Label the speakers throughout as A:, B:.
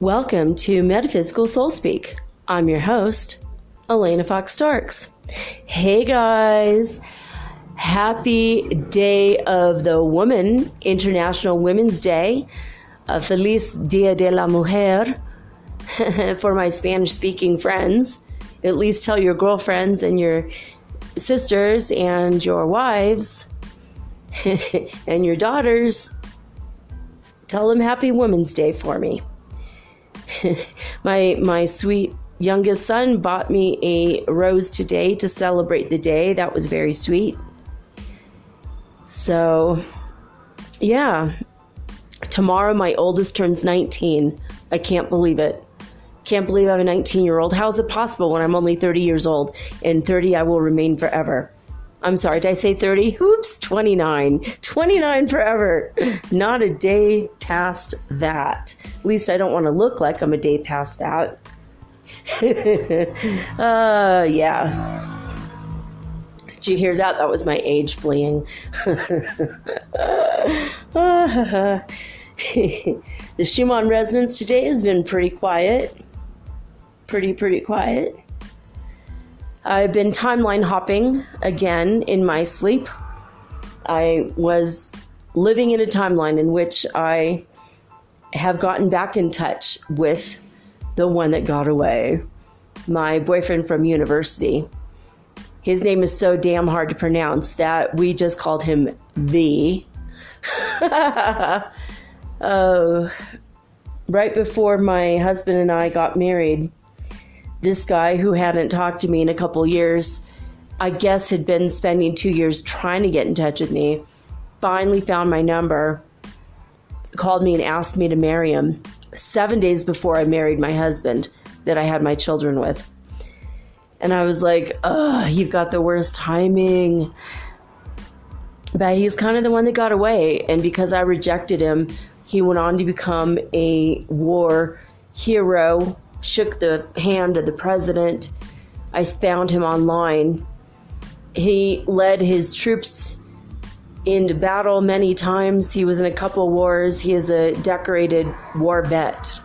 A: Welcome to Metaphysical Soul Speak. I'm your host, Elena Fox Starks. Hey guys, happy Day of the Woman, International Women's Day. Feliz Dia de la Mujer. For my Spanish-speaking friends, at least tell your girlfriends and your sisters and your wives and your daughters, tell them Happy Women's Day for me. My sweet youngest son bought me a rose today to celebrate the day. That was very sweet. So, yeah. Tomorrow my oldest turns 19. I can't believe it. Can't believe I have a 19-year-old. How is it possible when I'm only 30 years old? And 30 I will remain forever. I'm sorry, did I say 30? Oops, 29. 29 forever. Not a day past that. At least I don't want to look like I'm a day past that. Yeah. Did you hear that? That was my age fleeing. The Schumann resonance today has been pretty quiet. Pretty quiet. I've been timeline hopping again in my sleep. I was living in a timeline in which I have gotten back in touch with the one that got away, my boyfriend from university. His name is so damn hard to pronounce that we just called him V. Oh, right before my husband and I got married, this guy who hadn't talked to me in a couple years, I guess had been spending 2 years trying to get in touch with me, finally found my number, called me and asked me to marry him 7 days before I married my husband that I had my children with. And I was like, oh, you've got the worst timing. But he's kind of the one that got away. And because I rejected him, he went on to become a war hero, shook the hand of the president. I found him online. He led his troops into battle many times. He was in a couple wars. He is a decorated war vet.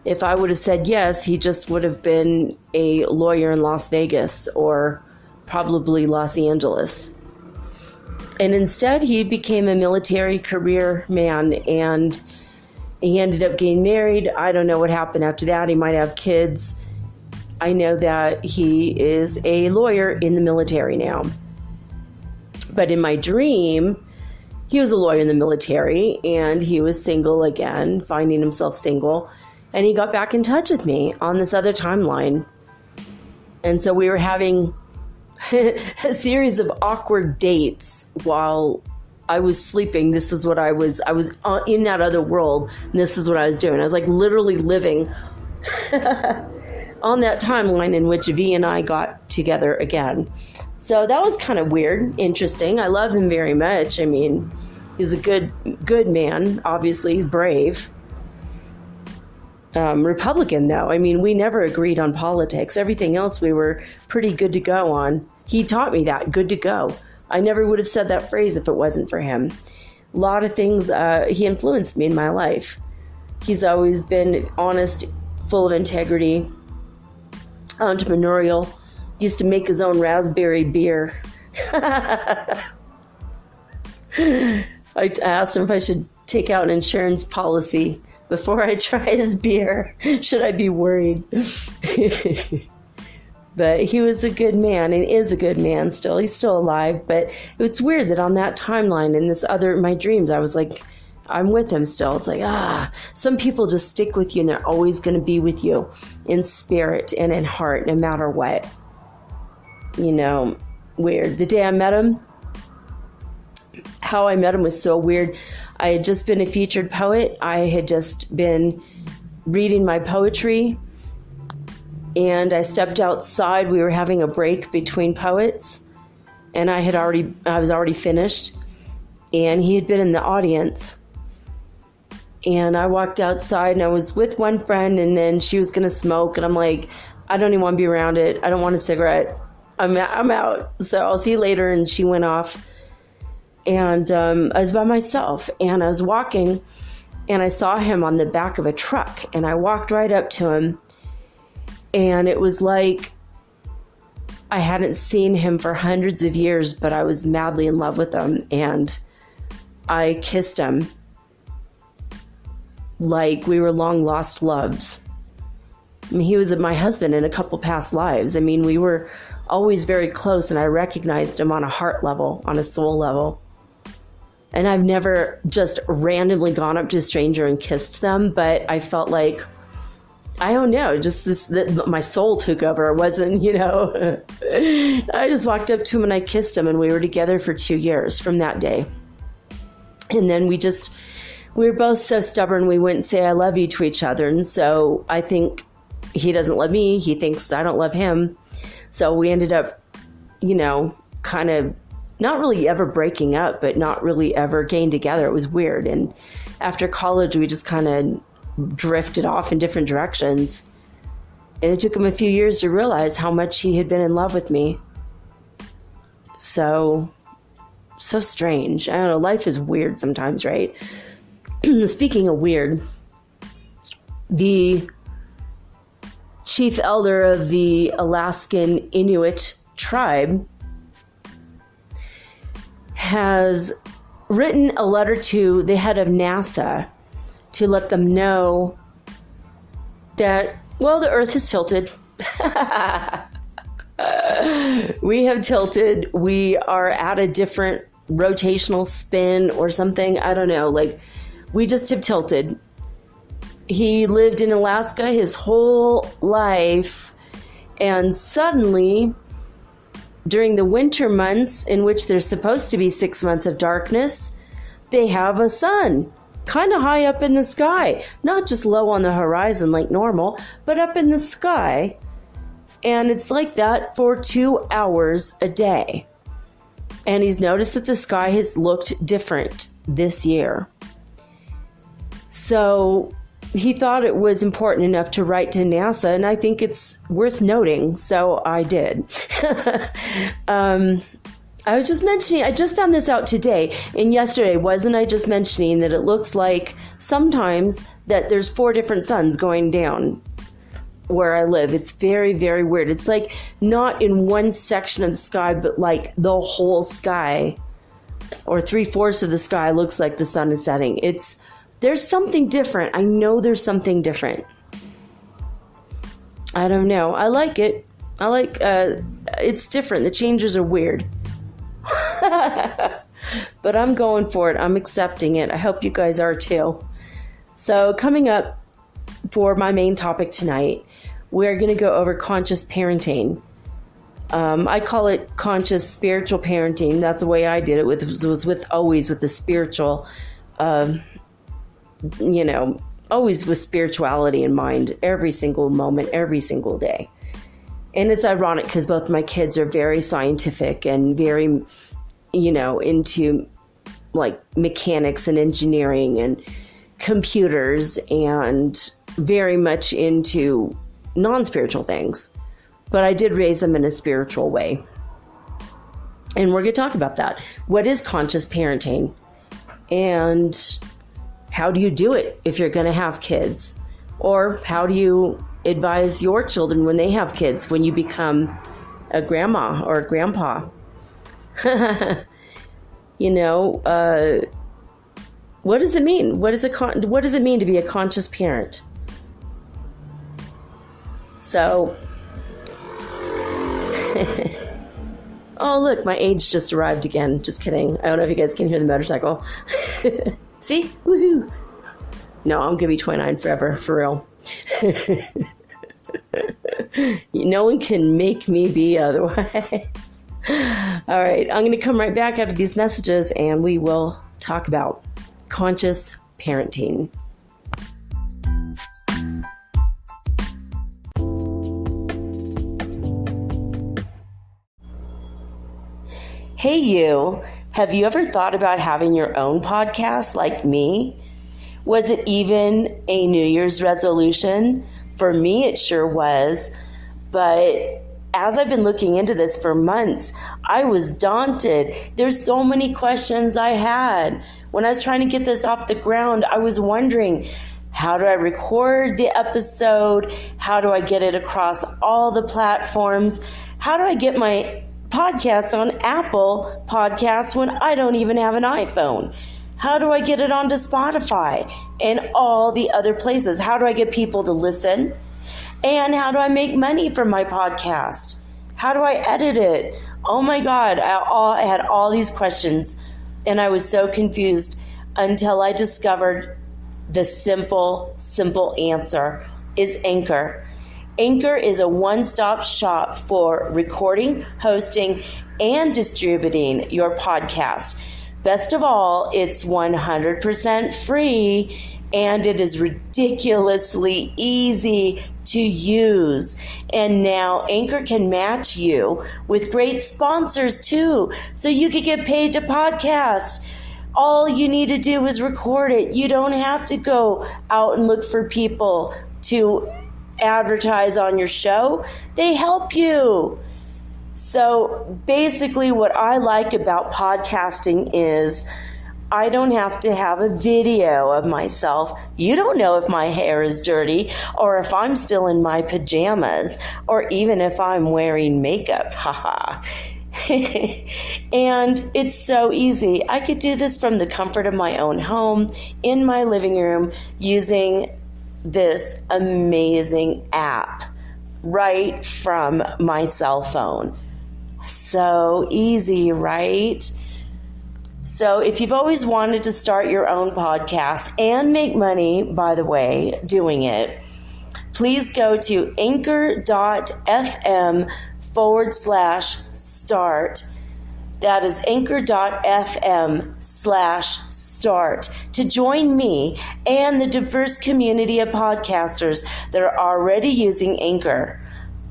A: If I would have said yes, he just would have been a lawyer in Las Vegas or probably Los Angeles. And instead, he became a military career man, and he ended up getting married. I don't know what happened after that. He might have kids. I know that he is a lawyer in the military now. But in my dream, he was a lawyer in the military, and he was single again, finding himself single. And he got back in touch with me on this other timeline. And so we were having a series of awkward dates while I was sleeping. This is what I was in that other world, and this is what I was doing. I was like literally living on that timeline in which V and I got together again. So that was kind of weird, interesting. I love him very much. I mean, he's a good man, obviously brave. Republican, though. I mean, we never agreed on politics. Everything else we were pretty good to go on. He taught me that, good to go. I never would have said that phrase if it wasn't for him. A lot of things, he influenced me in my life. He's always been honest, full of integrity, entrepreneurial. Used to make his own raspberry beer. I asked him if I should take out an insurance policy before I try his beer. Should I be worried? But he was a good man and is a good man still. He's still alive. But it's weird that on that timeline in my dreams, I was like, I'm with him still. It's like, some people just stick with you and they're always going to be with you in spirit and in heart, no matter what. You know, weird. The day I met him, how I met him was so weird. I had just been a featured poet. I had just been reading my poetry, and I stepped outside. We were having a break between poets, and I was already finished, and he had been in the audience. And I walked outside, and I was with one friend, and then she was going to smoke, and I'm like, I don't even want to be around it. I don't want a cigarette. I'm out. So I'll see you later. And she went off. And I was by myself, and I was walking, and I saw him on the back of a truck, and I walked right up to him, and it was like I hadn't seen him for hundreds of years, but I was madly in love with him, and I kissed him like we were long lost loves. I mean, he was my husband in a couple past lives. I mean, we were always very close, and I recognized him on a heart level, on a soul level. And I've never just randomly gone up to a stranger and kissed them, but I felt like, I don't know, just my soul took over. It wasn't, I just walked up to him and I kissed him, and we were together for 2 years from that day. And then we were both so stubborn, we wouldn't say I love you to each other. And so I think he doesn't love me. He thinks I don't love him. So we ended up, kind of not really ever breaking up, but not really ever getting together. It was weird. And after college, we just kind of drifted off in different directions. And it took him a few years to realize how much he had been in love with me. So strange. I don't know. Life is weird sometimes, right? Speaking of weird, the chief elder of the Alaskan Inuit tribe has written a letter to the head of NASA to let them know that, the Earth has tilted. We have tilted. We are at a different rotational spin or something. I don't know. We just have tilted. He lived in Alaska his whole life, and suddenly, during the winter months, in which there's supposed to be 6 months of darkness, they have a sun kind of high up in the sky, not just low on the horizon like normal, but up in the sky. And it's like that for 2 hours a day. And he's noticed that the sky has looked different this year. So he thought it was important enough to write to NASA, and I think it's worth noting, so I did. I was just mentioning, I just found this out today, and yesterday, wasn't I just mentioning that it looks like sometimes that there's 4 different suns going down where I live. It's very, very weird. It's like not in one section of the sky, but like the whole sky, or 3/4 of the sky looks like the sun is setting. There's something different. I know there's something different. I don't know. I like it. It's different. The changes are weird. But I'm going for it. I'm accepting it. I hope you guys are too. So coming up for my main topic tonight, we're going to go over conscious parenting. I call it conscious spiritual parenting. That's the way I did it. Always with the spiritual, always with spirituality in mind, every single moment, every single day. And it's ironic because both my kids are very scientific and very, into like mechanics and engineering and computers, and very much into non-spiritual things. But I did raise them in a spiritual way. And we're going to talk about that. What is conscious parenting? And how do you do it if you're going to have kids? Or how do you advise your children when they have kids, when you become a grandma or a grandpa? What does it mean? What does it mean to be a conscious parent? So, oh look, my age just arrived again. Just kidding. I don't know if you guys can hear the motorcycle. See? Woohoo! No, I'm gonna be 29 forever, for real. No one can make me be otherwise. All right, I'm gonna come right back after these messages, and we will talk about conscious parenting. Hey you, have you ever thought about having your own podcast like me? Was it even a New Year's resolution? For me, it sure was. But as I've been looking into this for months, I was daunted. There's so many questions I had. when I was trying to get this off the ground, I was wondering, how do I record the episode? How do I get it across all the platforms? How do I get my podcast on Apple Podcasts when I don't even have an iPhone? How do I get it onto Spotify and all the other places? How do I get people to listen? And how do I make money from my podcast? How do I edit it? Oh my God, I had all these questions, and I was so confused until I discovered the simple answer is Anchor. Anchor is a one-stop shop for recording, hosting, and distributing your podcast. Best of all, it's 100% free, and it is ridiculously easy to use. And now Anchor can match you with great sponsors too, so you can get paid to podcast. All you need to do is record it. You don't have to go out and look for people to advertise on your show. They help you. So basically what I like about podcasting is I don't have to have a video of myself. You don't know if my hair is dirty or if I'm still in my pajamas or even if I'm wearing makeup. Haha. And it's so easy. I could do this from the comfort of my own home in my living room using this amazing app right from my cell phone. So easy, right? So if you've always wanted to start your own podcast and make money, by the way, doing it, please go to anchor.fm/start. That is anchor.fm/start to join me and the diverse community of podcasters that are already using Anchor.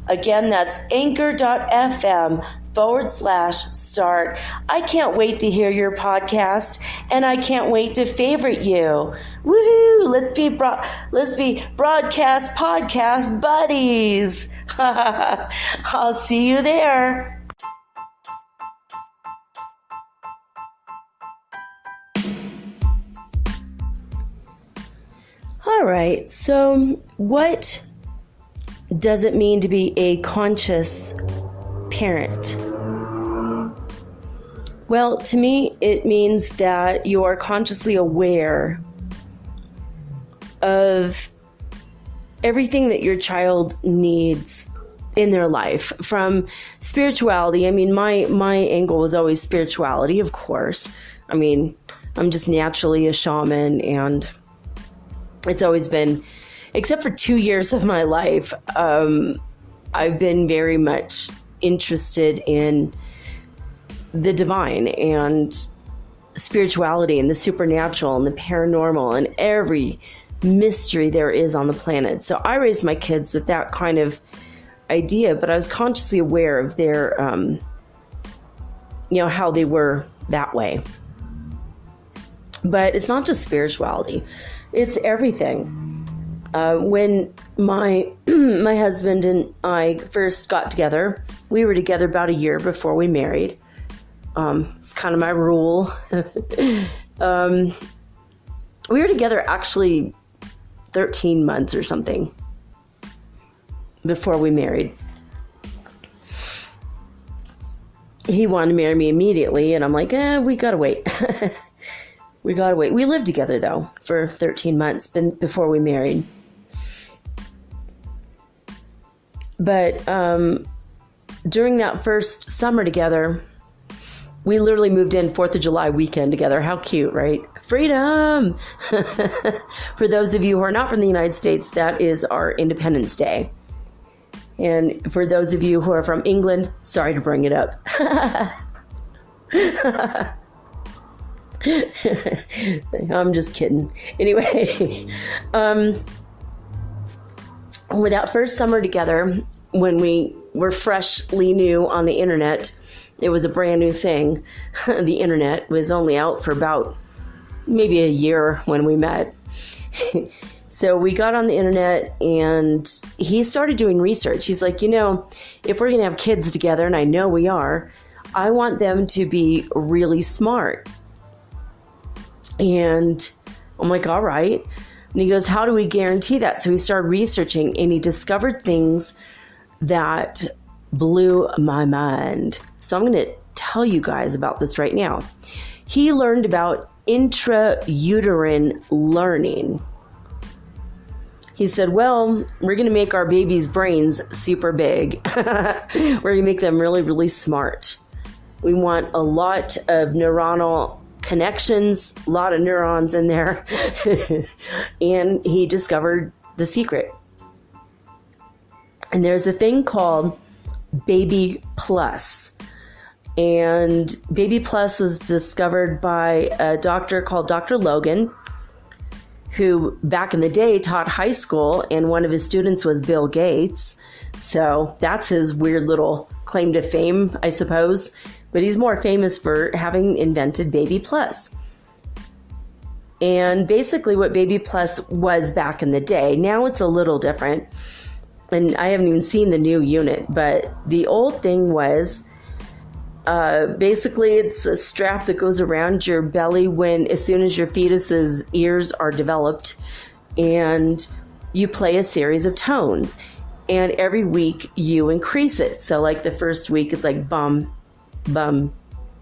A: Again, that's anchor.fm/start. I can't wait to hear your podcast, and I can't wait to favorite you. Woohoo! Let's be broadcast podcast buddies. I'll see you there. All right, so what does it mean to be a conscious parent? Well, to me, it means that you are consciously aware of everything that your child needs in their life, from spirituality. I mean, my angle was always spirituality, of course. I mean, I'm just naturally a shaman, and it's always been, except for 2 years of my life, I've been very much interested in the divine and spirituality and the supernatural and the paranormal and every mystery there is on the planet. So I raised my kids with that kind of idea, but I was consciously aware of their, how they were that way. But it's not just spirituality. It's everything. When my husband and I first got together, we were together about a year before we married. It's kind of my rule. We were together actually 13 months or something before we married. He wanted to marry me immediately, and I'm like, we gotta wait. We gotta wait. We lived together, though, for 13 months before we married. But during that first summer together, we literally moved in 4th of July weekend together. How cute, right? Freedom! For those of you who are not from the United States, that is our Independence Day. And for those of you who are from England, sorry to bring it up. I'm just kidding. Anyway, with that first summer together, when we were freshly new on the internet, it was a brand new thing. The internet was only out for about maybe a year when we met. So we got on the internet, and he started doing research. He's like, if we're going to have kids together, and I know we are, I want them to be really smart. And I'm like, all right. And he goes, how do we guarantee that? So he started researching, and he discovered things that blew my mind. So I'm going to tell you guys about this right now. He learned about intrauterine learning. He said, well, we're going to make our babies' brains super big. We're going to make them really, really smart. We want a lot of neuronal connections, a lot of neurons in there. And he discovered the secret. And there's a thing called BabyPlus. And BabyPlus was discovered by a doctor called Dr. Logan, who back in the day taught high school, and one of his students was Bill Gates. So that's his weird little claim to fame, I suppose. But he's more famous for having invented BabyPlus. And basically what BabyPlus was back in the day, now it's a little different. And I haven't even seen the new unit, but the old thing was basically it's a strap that goes around your belly as soon as your fetus's ears are developed, and you play a series of tones, and every week you increase it. So like the first week it's like bum, bum,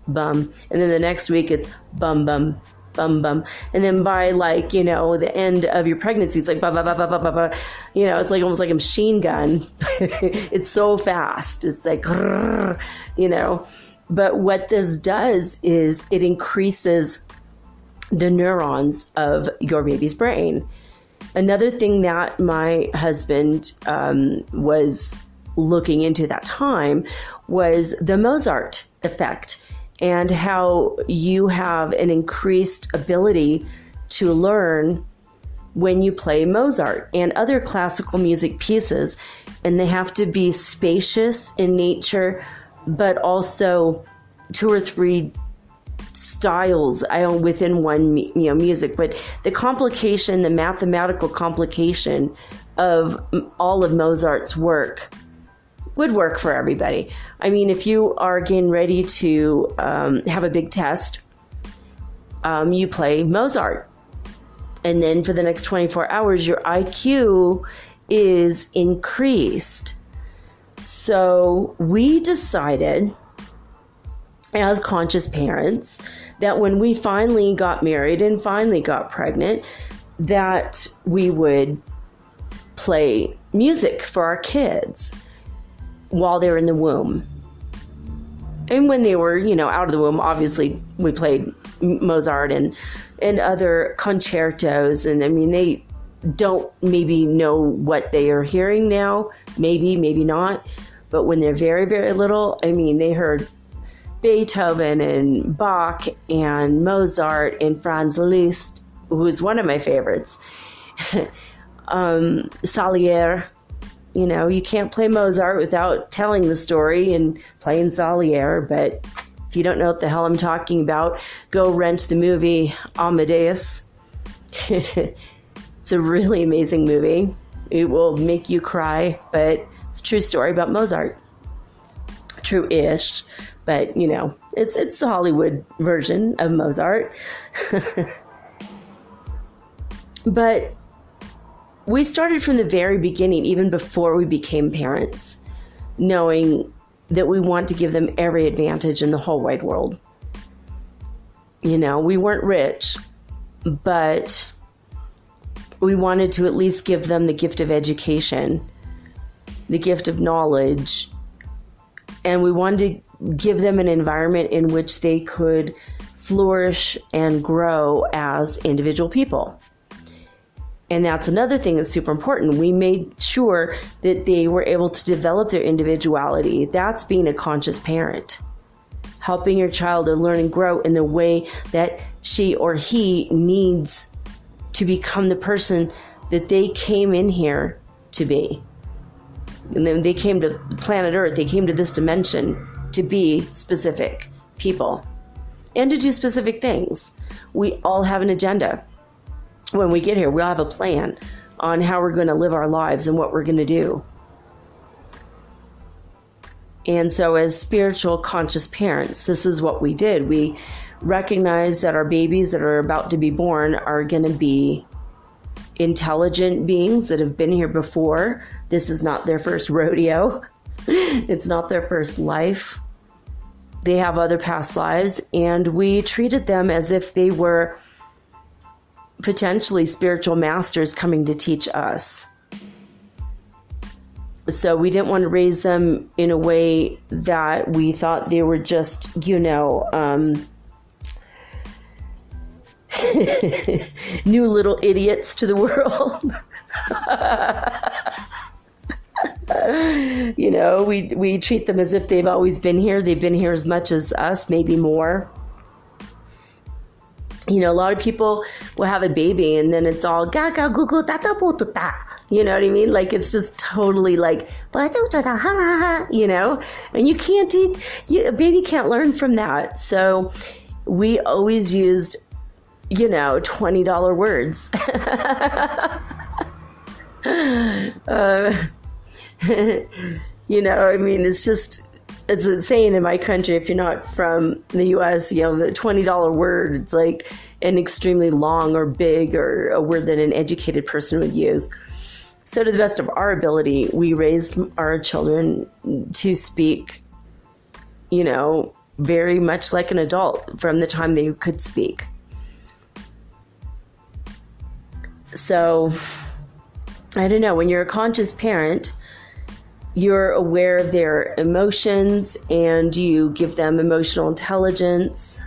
A: bum, and then the next week it's bum, bum, bum, bum, and then by the end of your pregnancy it's like ba ba ba ba ba ba ba. It's like almost like a machine gun. It's so fast. It's like But what this does is it increases the neurons of your baby's brain. Another thing that my husband was looking into that time was the Mozart effect, and how you have an increased ability to learn when you play Mozart and other classical music pieces. And they have to be spacious in nature, but also 2 or 3 styles within one music. But the mathematical complication of all of Mozart's work would work for everybody. I mean, if you are getting ready to have a big test, you play Mozart, and then for the next 24 hours your IQ is increased. So we decided, as conscious parents, that when we finally got married and finally got pregnant, that we would play music for our kids while they're in the womb. And when they were, out of the womb, obviously we played Mozart and other concertos. And I mean, they don't maybe know what they are hearing now, maybe not. But when they're very, very little, I mean, they heard Beethoven and Bach and Mozart and Franz Liszt, who's one of my favorites. Salieri. You can't play Mozart without telling the story and playing Salieri. But if you don't know what the hell I'm talking about, go rent the movie Amadeus. It's a really amazing movie. It will make you cry, but it's a true story about Mozart. True-ish, but it's a Hollywood version of Mozart. But we started from the very beginning, even before we became parents, knowing that we want to give them every advantage in the whole wide world. We weren't rich, but we wanted to at least give them the gift of education, the gift of knowledge, and we wanted to give them an environment in which they could flourish and grow as individual people. And that's another thing that's super important. We made sure that they were able to develop their individuality. That's being a conscious parent. Helping your child to learn and grow in the way that she or he needs to become the person that they came in here to be. And then they came to planet Earth, they came to this dimension to be specific people and to do specific things. We all have an agenda. When we get here, we'll have a plan on how we're going to live our lives and what we're going to do. And so as spiritual conscious parents, this is what we did. We recognize that our babies that are about to be born are going to be intelligent beings that have been here before. This is not their first rodeo. It's not their first life. They have other past lives, and we treated them as if they were potentially spiritual masters coming to teach us. So we didn't want to raise them in a way that we thought they were just, new little idiots to the world. We treat them as if they've always been here. They've been here as much as us, maybe more. A lot of people will have a baby and then it's all gaga gugu tata pututa. You know what I mean? Like, it's just totally like, and you can't teach, a baby can't learn from that. So we always used, $20 words. It's a saying in my country, if you're not from the U.S., the $20 word, it's like an extremely long or big or a word that an educated person would use. So to the best of our ability, we raised our children to speak, very much like an adult from the time they could speak. So, I don't know, when you're a conscious parent, you're aware of their emotions and you give them emotional intelligence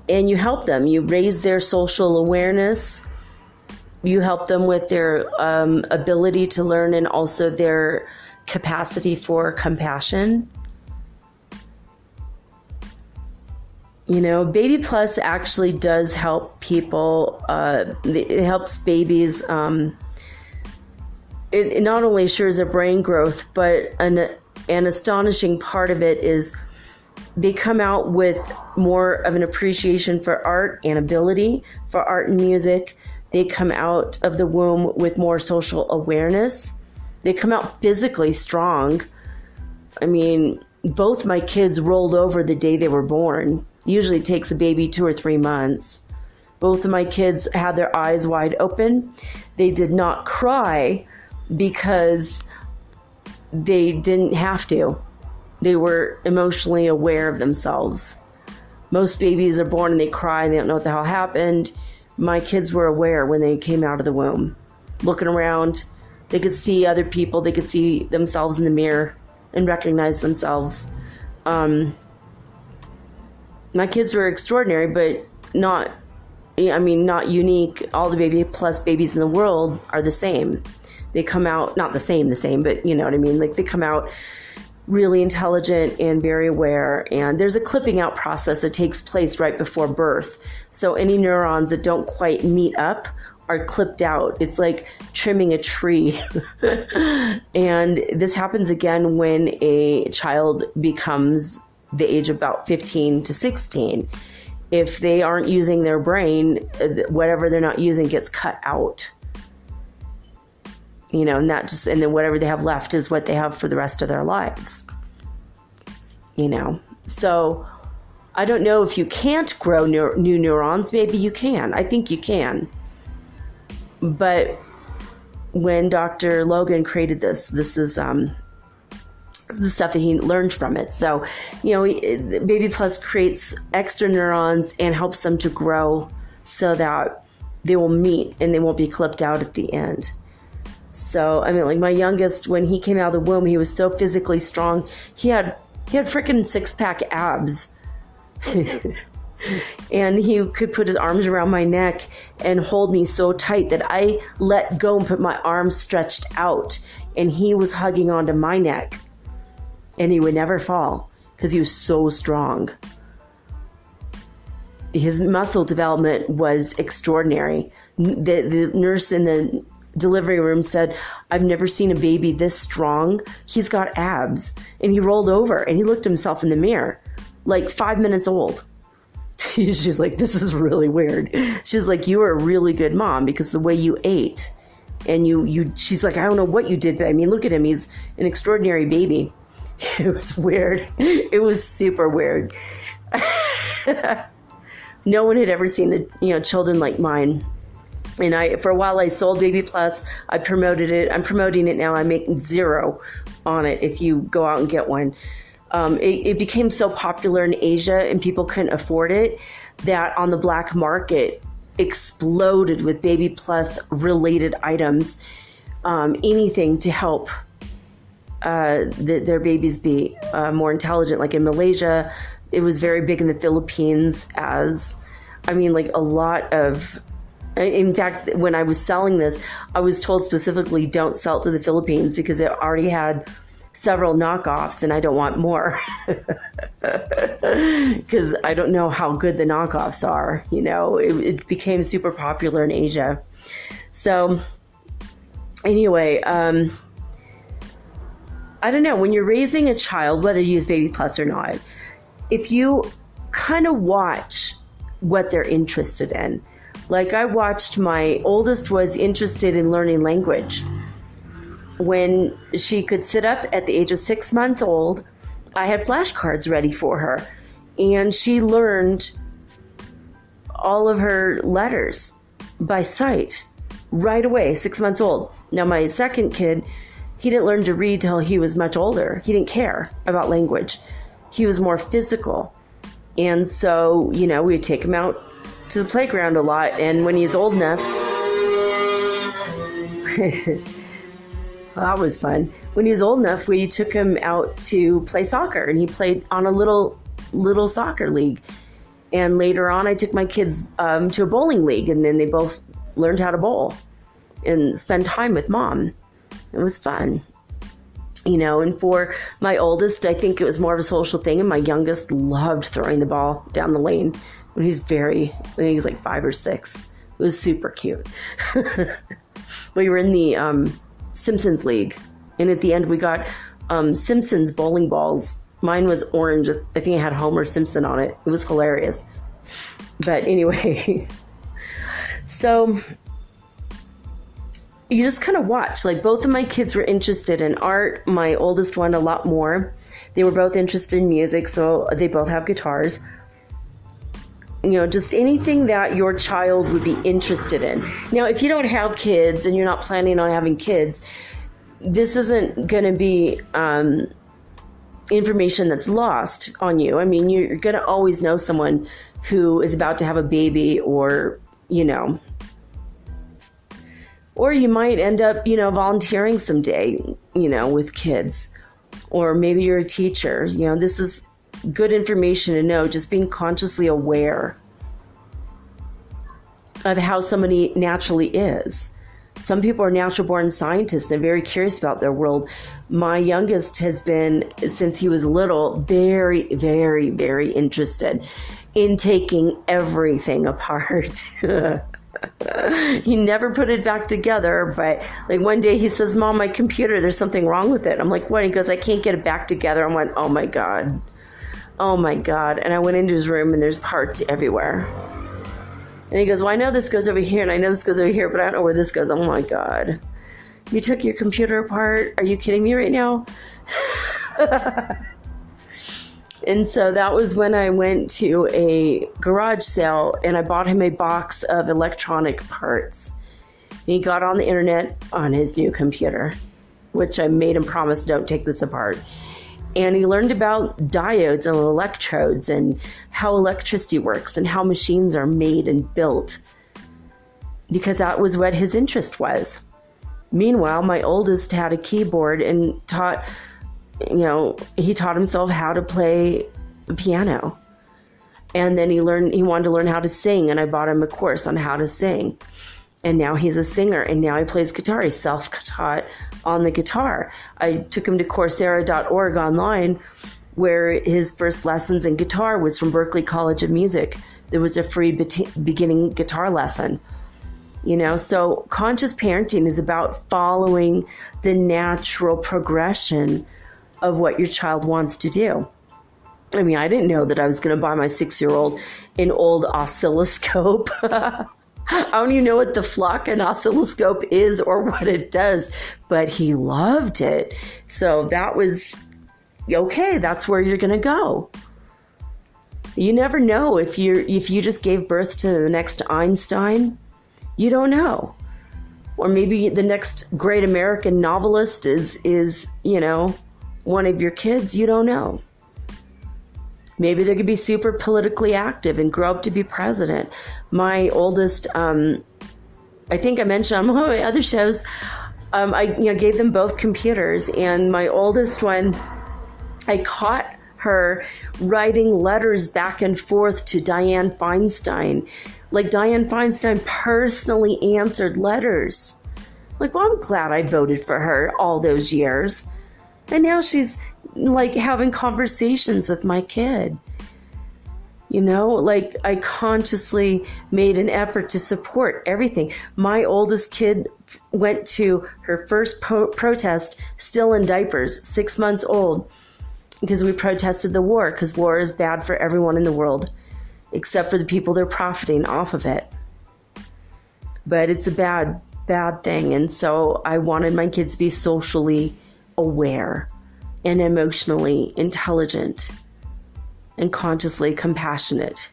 A: and you help them. You raise their social awareness. You help them with their ability to learn and also their capacity for compassion. BabyPlus actually does help people. It helps babies. It not only assures their brain growth, but an astonishing part of it is they come out with more of an appreciation for art and ability, for art and music. They come out of the womb with more social awareness. They come out physically strong. I mean, both my kids rolled over the day they were born. Usually it takes a baby 2 or 3 months. Both of my kids had their eyes wide open. They did not cry because they didn't have to. They were emotionally aware of themselves. Most babies are born and they cry and they don't know what the hell happened. My kids were aware when they came out of the womb. Looking around, they could see other people. They could see themselves in the mirror and recognize themselves. My kids were extraordinary, but not unique. All the BabyPlus babies in the world are the same. They come out, not the same, but you know what I mean? Like, they come out really intelligent and very aware. And there's a clipping out process that takes place right before birth. So any neurons that don't quite meet up are clipped out. It's like trimming a tree. And this happens again when a child becomes the age of about 15 to 16. If they aren't using their brain, whatever they're not using gets cut out. And then whatever they have left is what they have for the rest of their lives. So I don't know if you can't grow new neurons. Maybe you can. I think you can. But when Dr. Logan created this is the stuff that he learned from it. So, BabyPlus creates extra neurons and helps them to grow so that they will meet and they won't be clipped out at the end. So, like my youngest, when he came out of the womb, he was so physically strong. He had freaking 6-pack abs. And he could put his arms around my neck and hold me so tight that I let go and put my arms stretched out. And he was hugging onto my neck. And he would never fall because he was so strong. His muscle development was extraordinary. The nurse in the delivery room said, "I've never seen a baby this strong. He's got abs." And he rolled over and he looked himself in the mirror, like 5 minutes old. She's like, "This is really weird." She's like, "You were a really good mom because the way you ate and she's like, "I don't know what you did, but look at him. He's an extraordinary baby." It was weird. It was super weird. No one had ever seen children like mine. And for a while I sold BabyPlus. I promoted it. I'm promoting it now. I make zero on it if you go out and get one. It became so popular in Asia and people couldn't afford it that on the black market exploded with BabyPlus related items. Anything to help their babies be more intelligent. Like in Malaysia, it was very big in the Philippines a lot of... In fact, when I was selling this, I was told specifically don't sell it to the Philippines because it already had several knockoffs and I don't want more. Because I don't know how good the knockoffs are. It became super popular in Asia. So anyway, I don't know. When you're raising a child, whether you use BabyPlus or not, if you kind of watch what they're interested in. Like I watched, my oldest was interested in learning language. When she could sit up at the age of 6 months old, I had flashcards ready for her. And she learned all of her letters by sight right away, 6 months old. Now my second kid, he didn't learn to read till he was much older. He didn't care about language. He was more physical. And so, we would take him out to the playground a lot, and when he was old enough, that was fun. When he was old enough, we took him out to play soccer, and he played on a little soccer league. And later on, I took my kids to a bowling league, and then they both learned how to bowl and spend time with mom. It was fun. And for my oldest, I think it was more of a social thing, and my youngest loved throwing the ball down the lane. When he was I think he was like 5 or 6. It was super cute. We were in the Simpsons League. And at the end, we got Simpsons bowling balls. Mine was orange. I think it had Homer Simpson on it. It was hilarious. But anyway, so you just kind of watch. Like both of my kids were interested in art. My oldest one a lot more. They were both interested in music, so they both have guitars. Just anything that your child would be interested in. Now, if you don't have kids and you're not planning on having kids, this isn't going to be information that's lost on you. I mean, you're going to always know someone who is about to have a baby or you might end up, volunteering someday, with kids. Or maybe you're a teacher. This is good information to know, just being consciously aware of how somebody naturally is. Some people are natural born scientists. They're very curious about their world. My youngest has been, since he was little, very, very, very interested in taking everything apart. He never put it back together, but like one day he says, "Mom, my computer, there's something wrong with it." I'm like, "What?" He goes, "I can't get it back together." I went, "Oh my God. Oh my God." And I went into his room and there's parts everywhere. And he goes, "Well, I know this goes over here and I know this goes over here, but I don't know where this goes." Oh my God. You took your computer apart? Are you kidding me right now? And so that was when I went to a garage sale and I bought him a box of electronic parts. He got on the internet on his new computer, which I made him promise, don't take this apart. And he learned about diodes and electrodes and how electricity works and how machines are made and built, because that was what his interest was. Meanwhile, my oldest had a keyboard and he taught himself how to play the piano. And then he wanted to learn how to sing, and I bought him a course on how to sing. And now he's a singer, and now he plays guitar. He's self-taught on the guitar. I took him to Coursera.org online, where his first lessons in guitar was from Berklee College of Music. There was a free beginning guitar lesson. So conscious parenting is about following the natural progression of what your child wants to do. I mean, I didn't know that I was going to buy my 6-year-old an old oscilloscope. I don't even know what the flock and oscilloscope is or what it does, but he loved it. So that was okay. That's where you're going to go. You never know if you just gave birth to the next Einstein. You don't know. Or maybe the next great American novelist is one of your kids. You don't know. Maybe they could be super politically active and grow up to be president. My oldest, I think I mentioned on one of my other shows, I gave them both computers, and my oldest one, I caught her writing letters back and forth to Dianne Feinstein. Like, Dianne Feinstein personally answered letters. Like, well, I'm glad I voted for her all those years. And now she's like having conversations with my kid. Like, I consciously made an effort to support everything. My oldest kid went to her first protest still in diapers, 6 months old, because we protested the war, because war is bad for everyone in the world, except for the people that are profiting off of it. But it's a bad thing. And so I wanted my kids to be socially aware and emotionally intelligent and consciously compassionate.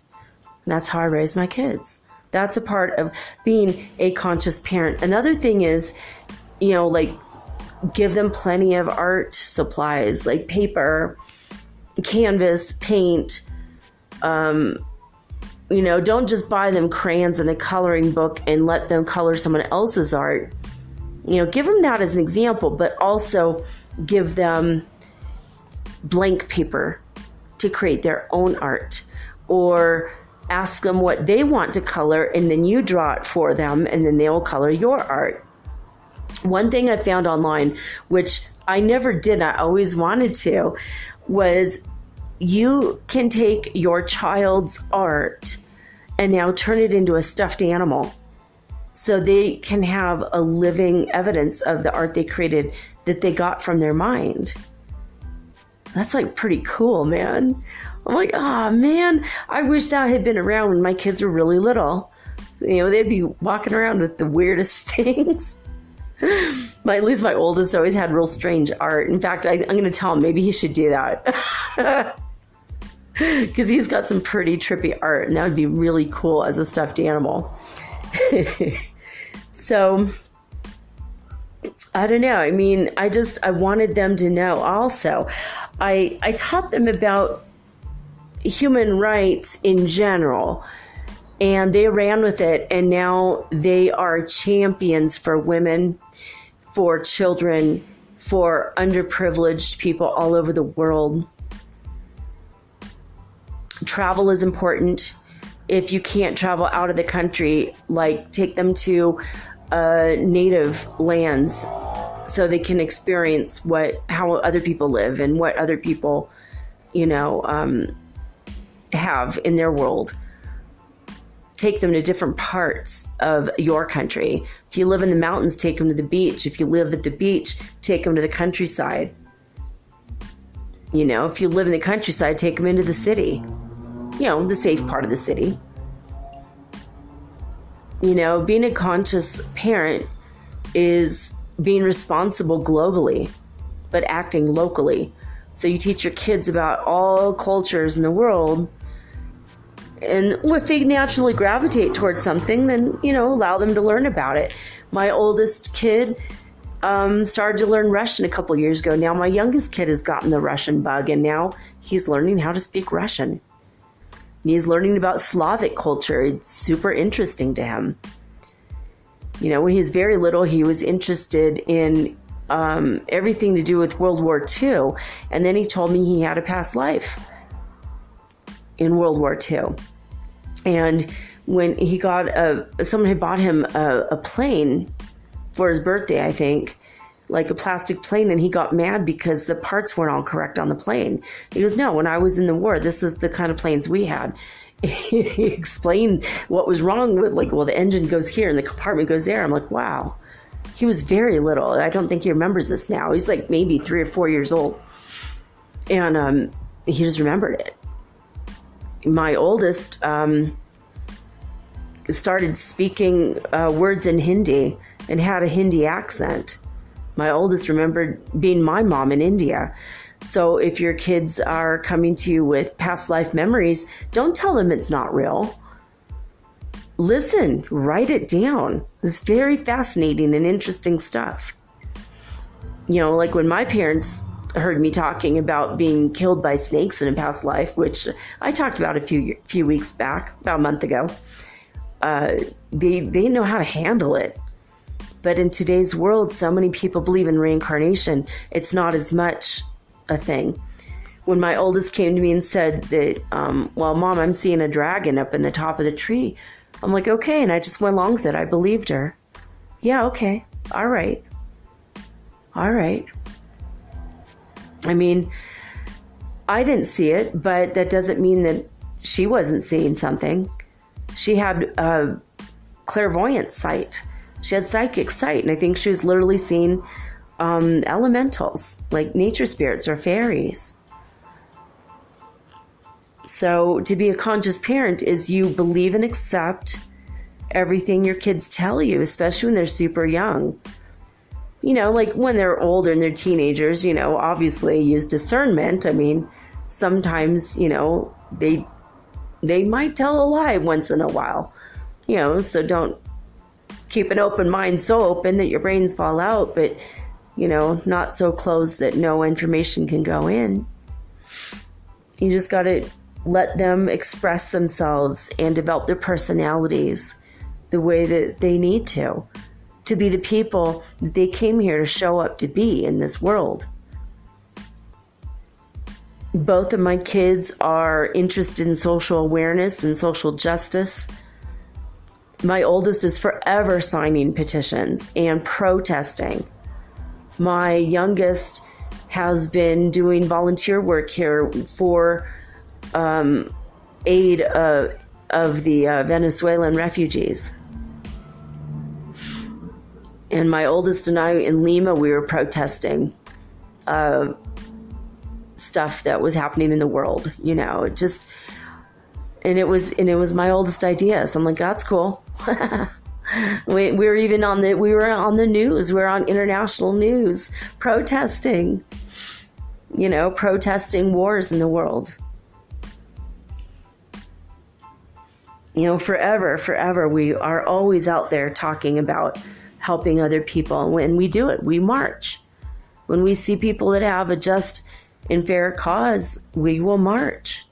A: And that's how I raised my kids. That's a part of being a conscious parent. Another thing is, like, give them plenty of art supplies, like paper, canvas, paint. Don't just buy them crayons and a coloring book and let them color someone else's art. Give them that as an example, but also give them blank paper to create their own art, or ask them what they want to color, and then you draw it for them, and then they'll color your art. One thing I found online, which I never did, I always wanted to, was you can take your child's art and now turn it into a stuffed animal, so they can have a living evidence of the art they created that they got from their mind. That's like pretty cool, man. I'm like, man, I wish that had been around when my kids were really little. They'd be walking around with the weirdest things. At least my oldest always had real strange art. In fact, I'm going to tell him maybe he should do that. Because he's got some pretty trippy art, and that would be really cool as a stuffed animal. So, I don't know. I mean, I wanted them to know also. I taught them about human rights in general, and they ran with it, and now they are champions for women, for children, for underprivileged people all over the world. Travel is important. If you can't travel out of the country, like, take them to native lands so they can experience how other people live and what other people, have in their world. Take them to different parts of your country. If you live in the mountains, take them to the beach. If you live at the beach, take them to the countryside. If you live in the countryside, take them into the city. The safe part of the city. Being a conscious parent is being responsible globally, but acting locally. So you teach your kids about all cultures in the world. And if they naturally gravitate towards something, then, allow them to learn about it. My oldest kid started to learn Russian a couple years ago. Now my youngest kid has gotten the Russian bug, and now he's learning how to speak Russian. He's learning about Slavic culture. It's super interesting to him. When he was very little, he was interested in everything to do with World War II. And then he told me he had a past life in World War II. And when he got someone had bought him a plane for his birthday, I think, like a plastic plane, and he got mad because the parts weren't all correct on the plane. He goes, no, when I was in the war, this is the kind of planes we had. He explained what was wrong with, the engine goes here and the compartment goes there. I'm like, wow. He was very little. I don't think he remembers this now. He's like maybe 3 or 4 years old. And he just remembered it. My oldest started speaking words in Hindi and had a Hindi accent. My oldest remembered being my mom in India. So if your kids are coming to you with past life memories, don't tell them it's not real. Listen, write it down. It's very fascinating and interesting stuff. You know, like when my parents heard me talking about being killed by snakes in a past life, which I talked about a few weeks back, about a month ago, they know how to handle it. But in today's world, so many people believe in reincarnation. It's not as much a thing. When my oldest came to me and said that, well, Mom, I'm seeing a dragon up in the top of the tree. I'm like, okay. And I just went along with it. I believed her. Yeah, okay. All right. I mean, I didn't see it, but that doesn't mean that she wasn't seeing something. She had clairvoyant sight. She had psychic sight. And I think she was literally seeing elementals, like nature spirits or fairies. So to be a conscious parent is you believe and accept everything your kids tell you, especially when they're super young. You know, like when they're older and they're teenagers, you know, obviously use discernment. I mean, sometimes, you know, they might tell a lie once in a while, you know, so don't keep an open mind so open that your brains fall out, but, you know, not so closed that no information can go in. You just got to let them express themselves and develop their personalities the way that they need to be the people that they came here to show up to be in this world. Both of my kids are interested in social awareness and social justice. My oldest is forever signing petitions and protesting. My youngest has been doing volunteer work here for aid of the Venezuelan refugees. And my oldest and I in Lima, we were protesting stuff that was happening in the world, you know, and it was my oldest idea. So I'm like, that's cool. we were on the news. We were on international news protesting, you know, protesting wars in the world. You know, forever, we are always out there talking about helping other people. And when we do it, we march. When we see people that have a just and fair cause, we will march.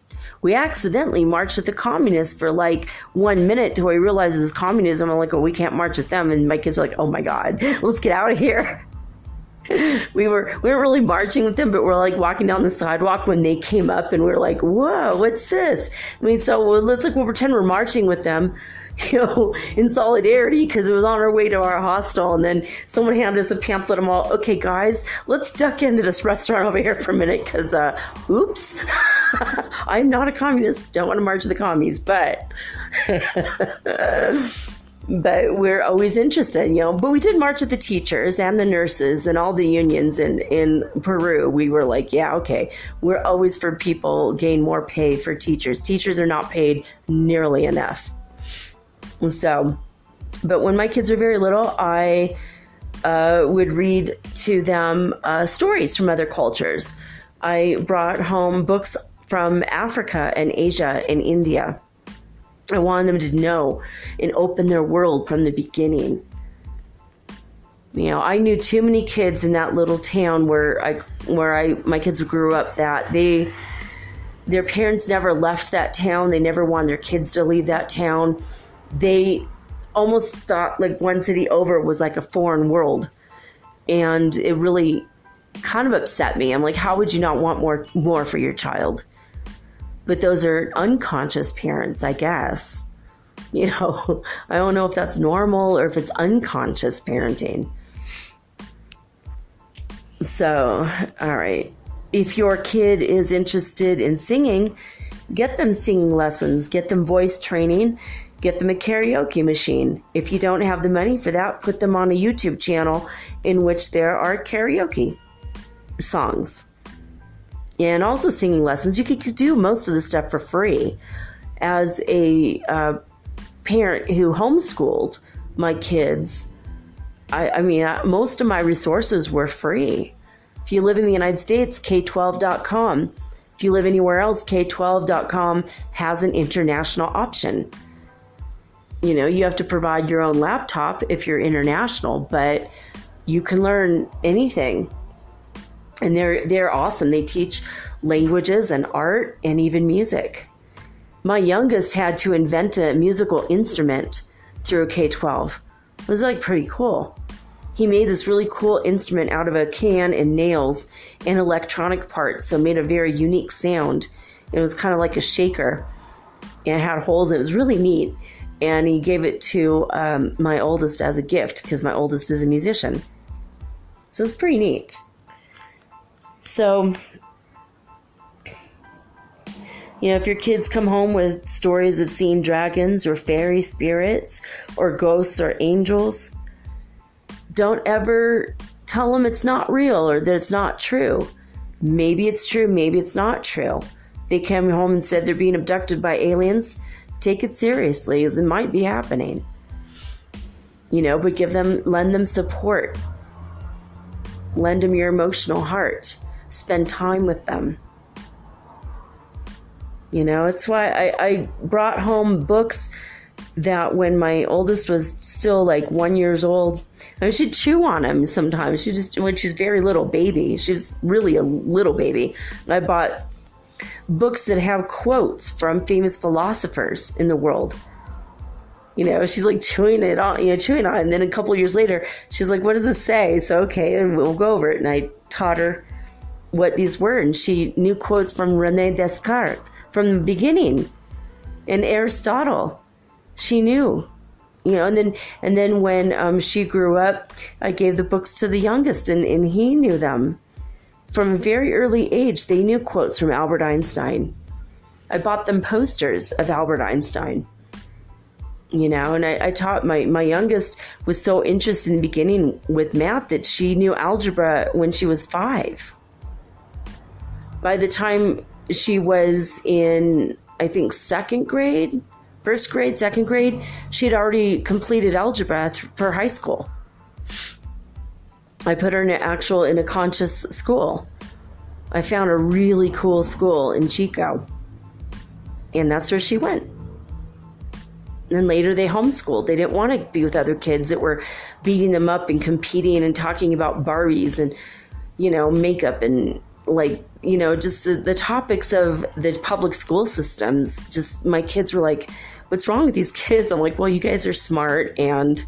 A: We accidentally marched with the communists for like 1 minute till we realized it's communism. I'm like, oh, we can't march with them. And my kids are like, oh my God, let's get out of here. We weren't really marching with them, but we're like walking down the sidewalk when they came up and we're like, whoa, what's this? I mean, so we'll pretend we're marching with them, you know, in solidarity, because it was on our way to our hostel. And then someone handed us a pamphlet. I'm all, okay, guys, let's duck into this restaurant over here for a minute because, oops, I'm not a communist. Don't want to march with the commies, but we're always interested, you know. But we did march with the teachers and the nurses and all the unions in Peru. We were like, yeah, okay. We're always for people gain more pay for teachers. Teachers are not paid nearly enough. So, but when my kids were very little, I would read to them stories from other cultures. I brought home books from Africa and Asia and India. I wanted them to know and open their world from the beginning. You know, I knew too many kids in that little town where my kids grew up that their parents never left that town. They never wanted their kids to leave that town. They almost thought like one city over was like a foreign world. And it really kind of upset me. I'm like, how would you not want more for your child? But those are unconscious parents, I guess. You know, I don't know if that's normal or if it's unconscious parenting. So, all right. If your kid is interested in singing, get them singing lessons, get them voice training, get them a karaoke machine. If you don't have the money for that, put them on a YouTube channel in which there are karaoke songs. And also singing lessons. You could do most of the stuff for free. As a parent who homeschooled my kids, I mean, most of my resources were free. If you live in the United States, K12.com. If you live anywhere else, K12.com has an international option. You have to provide your own laptop if you're international, but you can learn anything. And they're awesome. They teach languages and art and even music. My youngest had to invent a musical instrument through K12. It was like pretty cool. He made this really cool instrument out of a can and nails and electronic parts, so it made a very unique sound. It was kind of like a shaker, and it had holes. It was really neat. And he gave it to my oldest as a gift because my oldest is a musician. So it's pretty neat. So, if your kids come home with stories of seeing dragons or fairy spirits or ghosts or angels, don't ever tell them it's not real or that it's not true. Maybe it's true, maybe it's not true. They came home and said they're being abducted by aliens. Take it seriously, as it might be happening. But lend them support. Lend them your emotional heart. Spend time with them. It's why I brought home books that when my oldest was still like 1 year old, she'd chew on them sometimes. When she's very little baby, she was really a little baby. And I bought books that have quotes from famous philosophers in the world. She's like chewing it on, chewing on it. And then a couple of years later, she's like, what does this say? So, okay, and we'll go over it. And I taught her what these were. And she knew quotes from René Descartes from the beginning and Aristotle. She knew, and then when she grew up, I gave the books to the youngest and he knew them. From a very early age, they knew quotes from Albert Einstein. I bought them posters of Albert Einstein, and I taught my youngest was so interested in the beginning with math that she knew algebra when she was 5. By the time she was in, I think, first grade, second grade, she'd already completed algebra for high school. I put her in a conscious school. I found a really cool school in Chico. And that's where she went. And later they homeschooled. They didn't want to be with other kids that were beating them up and competing and talking about Barbies and, makeup and just the topics of the public school systems. Just my kids were like, what's wrong with these kids? I'm like, well, you guys are smart. And,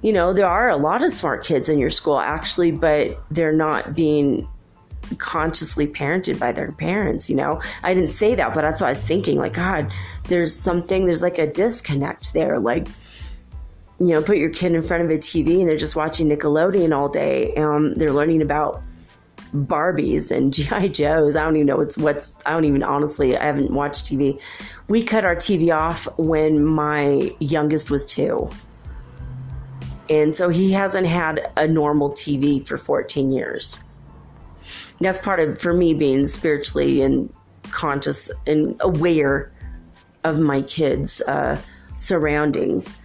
A: there are a lot of smart kids in your school actually, but they're not being consciously parented by their parents. I didn't say that, but that's what I was thinking. Like, God, there's like a disconnect there. Like, put your kid in front of a TV and they're just watching Nickelodeon all day. They're learning about Barbies and G.I. Joes. I don't even know honestly, I haven't watched TV. We cut our TV off when my youngest was 2. And so he hasn't had a normal TV for 14 years. That's part of, for me, being spiritually and conscious and aware of my kids' surroundings.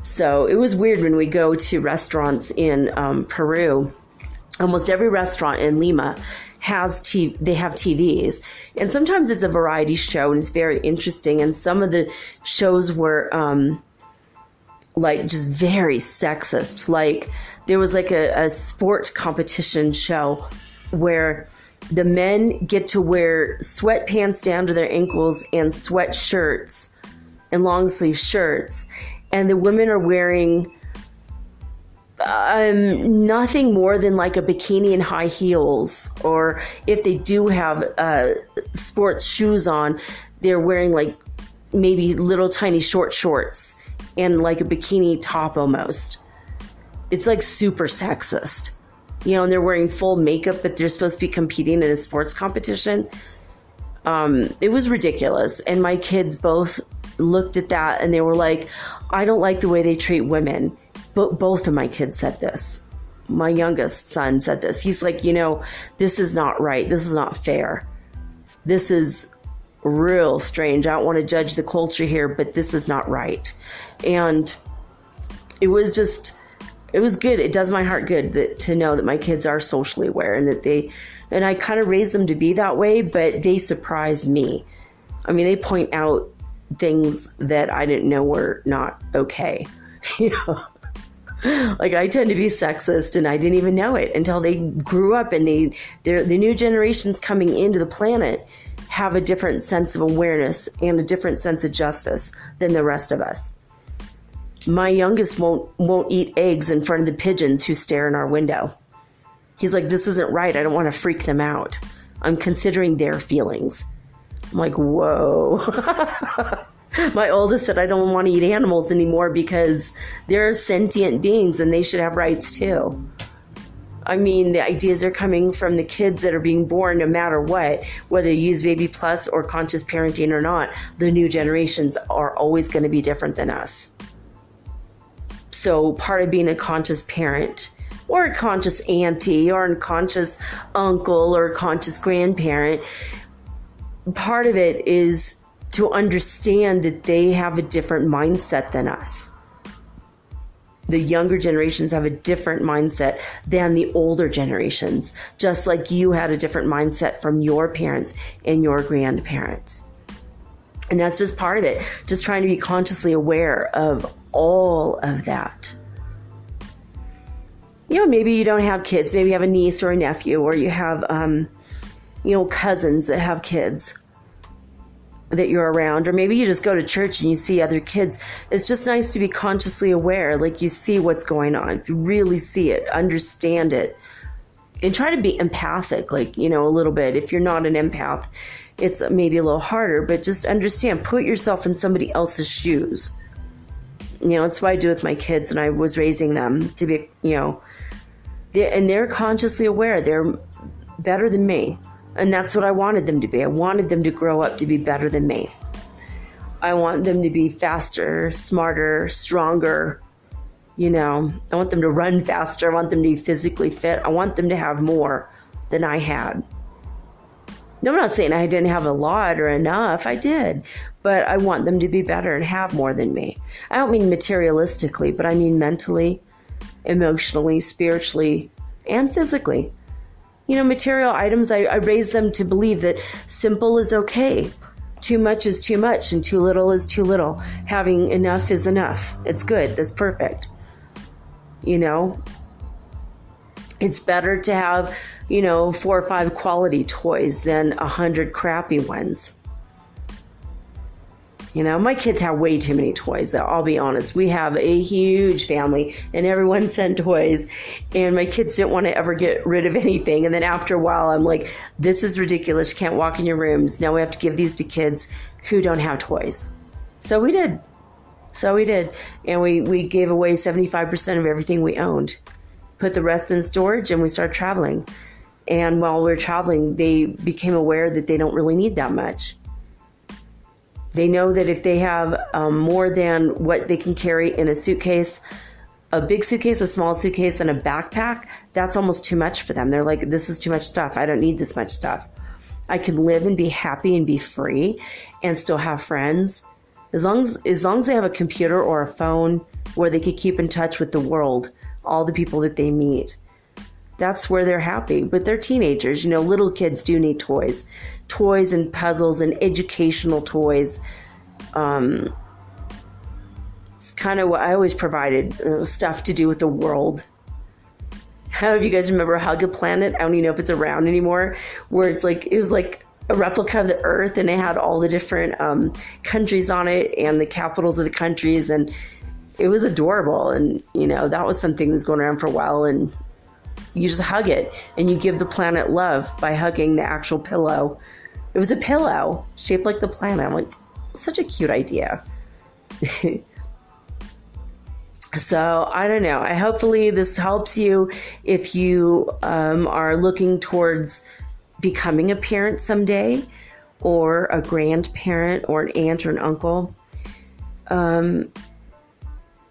A: So it was weird when we go to restaurants in Peru. Almost every restaurant in Lima they have TVs. And sometimes it's a variety show and it's very interesting. And some of the shows were just very sexist. Like there was like a sport competition show where the men get to wear sweatpants down to their ankles and sweatshirts and long sleeve shirts. And the women are wearing nothing more than like a bikini and high heels, or if they do have sports shoes on, they're wearing like maybe little tiny short shorts and like a bikini top almost. It's like super sexist, and they're wearing full makeup, but they're supposed to be competing in a sports competition. It was ridiculous. And my kids both looked at that and they were like, I don't like the way they treat women. But both of my kids said this. My youngest son said this. He's like, this is not right. This is not fair. This is real strange. I don't want to judge the culture here, but this is not right. And it was it was good. It does my heart good to know that my kids are socially aware and that and I kind of raised them to be that way, but they surprise me. I mean, they point out things that I didn't know were not okay. You know, like I tend to be sexist and I didn't even know it until they grew up, and the new generations coming into the planet have a different sense of awareness and a different sense of justice than the rest of us. My youngest won't eat eggs in front of the pigeons who stare in our window. He's like, this isn't right. I don't want to freak them out. I'm considering their feelings. I'm like, whoa. My oldest said, I don't want to eat animals anymore because they're sentient beings and they should have rights too. I mean, the ideas are coming from the kids that are being born no matter what, whether you use BabyPlus or conscious parenting or not. The new generations are always going to be different than us. So part of being a conscious parent or a conscious auntie or a conscious uncle or a conscious grandparent, part of it is to understand that they have a different mindset than us. The younger generations have a different mindset than the older generations, just like you had a different mindset from your parents and your grandparents. And that's just part of it, just trying to be consciously aware of all of that. You know, maybe you don't have kids, maybe you have a niece or a nephew, or you have, cousins that have kids that you're around, or maybe you just go to church and you see other kids. It's just nice to be consciously aware, like you see what's going on, you really see it, understand it, and try to be empathic, like, a little bit. If you're not an empath, it's maybe a little harder, but just understand, put yourself in somebody else's shoes. That's what I do with my kids, and I was raising them to be, they're consciously aware. They're better than me. And that's what I wanted them to be. I wanted them to grow up to be better than me. I want them to be faster, smarter, stronger. I want them to run faster. I want them to be physically fit. I want them to have more than I had. No, I'm not saying I didn't have a lot or enough. I did. But I want them to be better and have more than me. I don't mean materialistically, but I mean mentally, emotionally, spiritually, and physically. Material items, I raise them to believe that simple is okay. Too much is too much and too little is too little. Having enough is enough. It's good. That's perfect. It's better to have, 4 or 5 quality toys than 100 crappy ones. My kids have way too many toys, I'll be honest. We have a huge family and everyone sent toys, and my kids didn't want to ever get rid of anything. And then after a while, I'm like, this is ridiculous. You can't walk in your rooms. Now we have to give these to kids who don't have toys. So we did. And we gave away 75% of everything we owned, put the rest in storage, and we started traveling. And while we were traveling, they became aware that they don't really need that much. They know that if they have more than what they can carry in a suitcase, a big suitcase, a small suitcase, and a backpack, that's almost too much for them. They're like, this is too much stuff. I don't need this much stuff. I can live and be happy and be free and still have friends. As long as they have a computer or a phone where they could keep in touch with the world, all the people that they meet. That's where they're happy. But they're teenagers. Little kids do need toys. Toys and puzzles and educational toys. It's kind of what I always provided, stuff to do with the world. How do you guys remember Hug a Planet? I don't even know if it's around anymore. Where it was like a replica of the Earth, and it had all the different countries on it and the capitals of the countries. And it was adorable. And, that was something that was going around for a while. And you just hug it, and you give the planet love by hugging the actual pillow. It was a pillow shaped like the planet. I'm like, such a cute idea. So I don't know. Hopefully this helps you if you are looking towards becoming a parent someday, or a grandparent, or an aunt or an uncle. I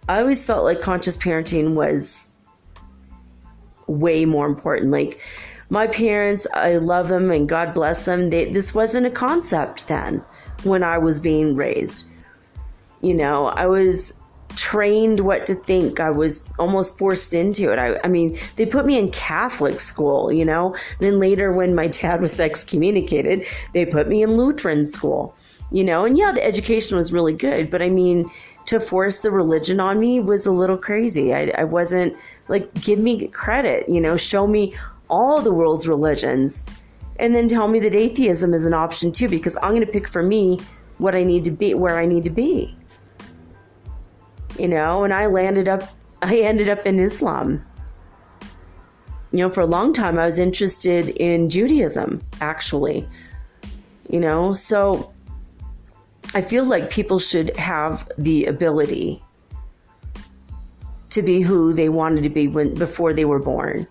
A: always felt like conscious parenting was way more important. Like, my parents, I love them and God bless them. This wasn't a concept then when I was being raised. I was trained what to think. I was almost forced into it. I mean, they put me in Catholic school, you know. Then later, when my dad was excommunicated, they put me in Lutheran school, you know. And yeah, the education was really good, but I mean, to force the religion on me was a little crazy. I wasn't like, give me credit, you know, show me all the world's religions, and then tell me that atheism is an option too, because I'm going to pick for me what I need to be, where I need to be. You know, and I ended up in Islam. You know, for a long time I was interested in Judaism, actually. You know, so I feel like people should have the ability to be who they wanted to be before they were born.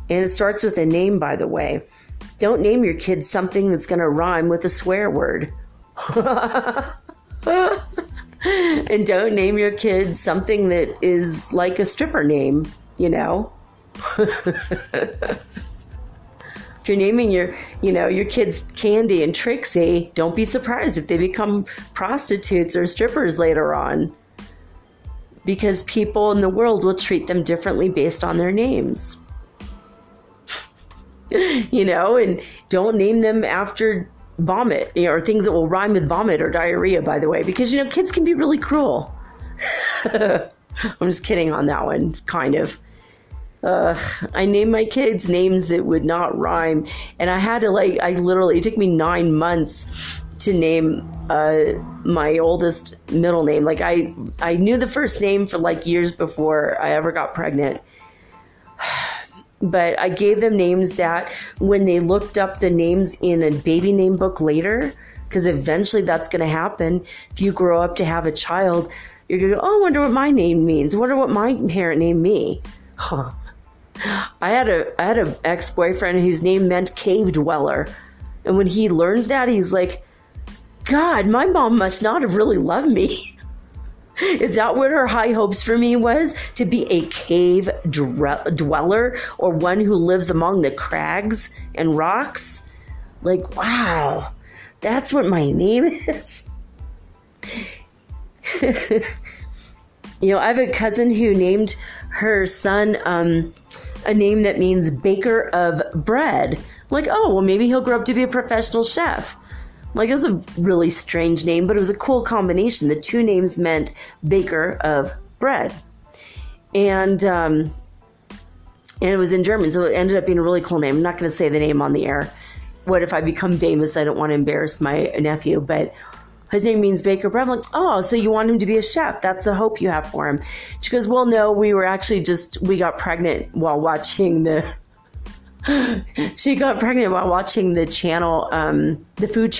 A: And it starts with a name, by the way. Don't name your kid something that's going to rhyme with a swear word. And don't name your kid something that is like a stripper name, you know. If you're naming your kids Candy and Trixie, don't be surprised if they become prostitutes or strippers later on. Because people in the world will treat them differently based on their names. You know, and don't name them after vomit, you know, or things that will rhyme with vomit or diarrhea, by the way, because, you know, kids can be really cruel. I'm just kidding on that one, kind of. I named my kids names that would not rhyme, and I had to, like, it took me 9 months to name my oldest middle name. Like, I knew the first name for like years before I ever got pregnant. But I gave them names that when they looked up the names in a baby name book later, because eventually that's going to happen. If you grow up to have a child, you're going to go, oh, I wonder what my name means. I wonder what my parent named me. Huh. I had an ex-boyfriend whose name meant cave dweller. And when he learned that, he's like, God, my mom must not have really loved me. Is that what her high hopes for me was? To be a cave dweller, or one who lives among the crags and rocks? Like, wow, that's what my name is. You know, I have a cousin who named her son a name that means baker of bread. I'm like, oh, well, maybe he'll grow up to be a professional chef. Like, it was a really strange name, but it was a cool combination. The two names meant baker of bread. And it was in German, so it ended up being a really cool name. I'm not going to say the name on the air. What if I become famous? I don't want to embarrass my nephew, but his name means baker of bread. I'm like, oh, so you want him to be a chef? That's the hope you have for him. She goes, well, no, we got pregnant while watching she got pregnant while watching the channel, the Food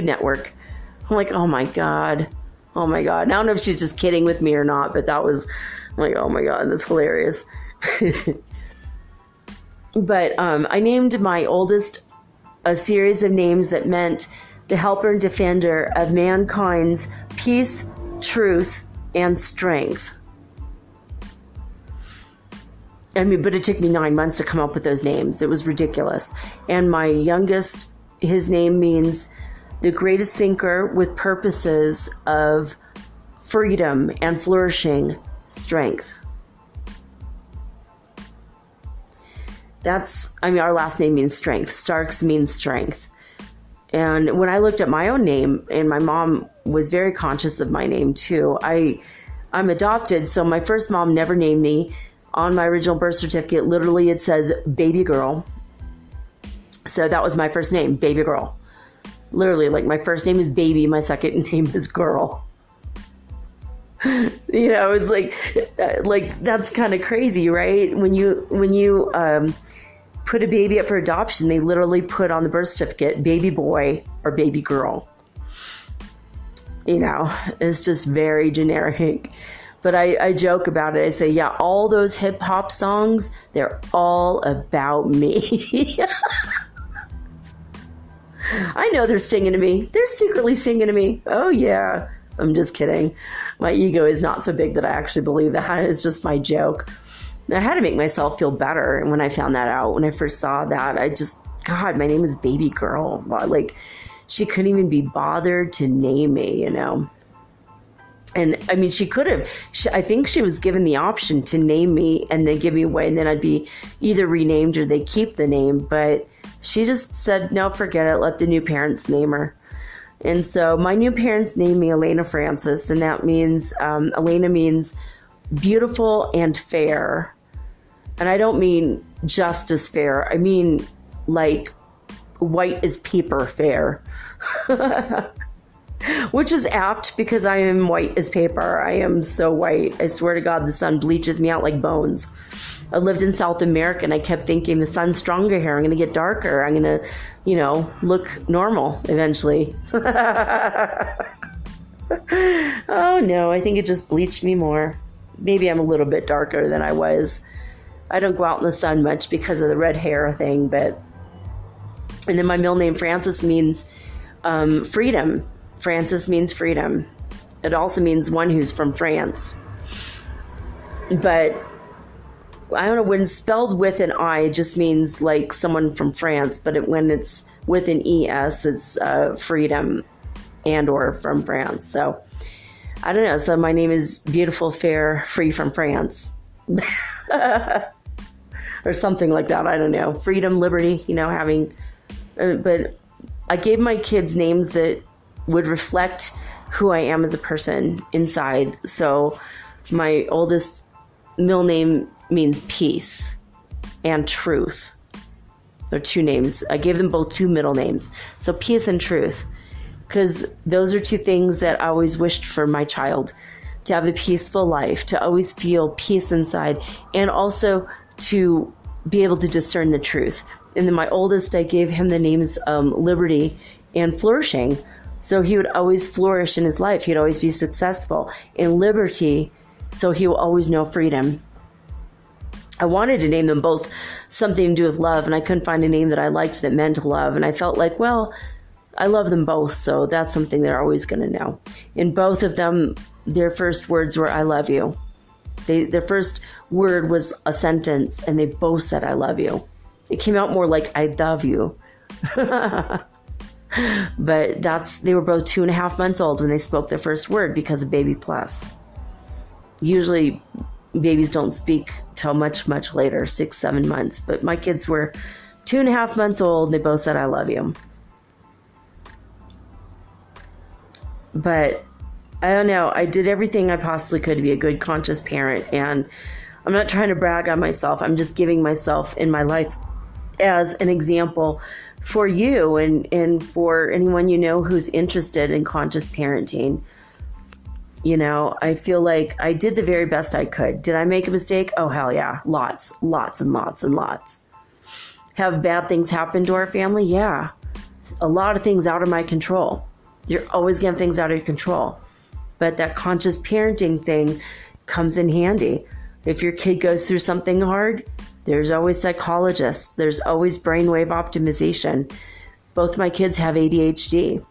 A: Network. I'm like, oh my God. I don't know if she's just kidding with me or not, but I'm like, oh my God, that's hilarious. But I named my oldest a series of names that meant the helper and defender of mankind's peace, truth, and strength. I mean, but it took me 9 months to come up with those names. It was ridiculous. And my youngest, his name means the greatest thinker with purposes of freedom and flourishing strength. Our last name means strength. Starks means strength. And when I looked at my own name, and my mom was very conscious of my name too, I'm adopted, so my first mom never named me. On my original birth certificate, literally it says baby girl. So that was my first name, baby girl. Literally, like, my first name is baby, my second name is girl. You know, it's like that's kind of crazy, right? When you put a baby up for adoption, they literally put on the birth certificate baby boy or baby girl. You know, it's just very generic. But I joke about it. I say, yeah, all those hip hop songs, they're all about me. I know they're singing to me. They're secretly singing to me. Oh, yeah. I'm just kidding. My ego is not so big that I actually believe that. It's just my joke. I had to make myself feel better. And when I found that out, when I first saw that, God, my name is Baby Girl. Like, she couldn't even be bothered to name me, you know. And I mean, she could have, I think she was given the option to name me and then give me away, and then I'd be either renamed or they keep the name. But she just said, no, forget it. Let the new parents name her. And so my new parents named me Elena Francis, and that means, Elena means beautiful and fair. And I don't mean just as fair. I mean like white as paper fair. Which is apt because I am white as paper. I am so white. I swear to God, the sun bleaches me out like bones. I lived in South America and I kept thinking the sun's stronger here. I'm going to get darker. I'm going to, look normal eventually. Oh no, I think it just bleached me more. Maybe I'm a little bit darker than I was. I don't go out in the sun much because of the red hair thing, and then my middle name Francis means freedom. Francis means freedom. It also means one who's from France. But I don't know, when spelled with an I, it just means like someone from France. But when it's with an ES, it's freedom and or from France. So I don't know. So my name is beautiful, fair, free from France. Or something like that. I don't know. Freedom, liberty, having... but I gave my kids names that would reflect who I am as a person inside. So my oldest middle name means peace and truth. They're two names. I gave them both two middle names. So peace and truth. Because those are two things that I always wished for my child. To have a peaceful life, to always feel peace inside, and also to be able to discern the truth. And then my oldest, I gave him the names Liberty and Flourishing. So he would always flourish in his life. He'd always be successful. In Liberty, so he will always know freedom. I wanted to name them both something to do with love, and I couldn't find a name that I liked that meant love. And I felt like, well, I love them both, so that's something they're always going to know. In both of them, their first words were, I love you. Their first word was a sentence, and they both said, I love you. It came out more like, I love you. But they were both 2.5 months old when they spoke their first word because of BabyPlus. Usually babies don't speak till much, much later, 6-7 months. But my kids were 2.5 months old. They both said, I love you. But I don't know. I did everything I possibly could to be a good, conscious parent. And I'm not trying to brag on myself. I'm just giving myself in my life as an example for you and for anyone who's interested in conscious parenting. I feel like I did the very best I could. Did I make a mistake? Oh, hell yeah. Lots and lots. Have bad things happen to our family? Yeah. A lot of things out of my control. You're always getting things out of your control. But that conscious parenting thing comes in handy. If your kid goes through something hard, there's always psychologists. There's always brainwave optimization. Both my kids have ADHD.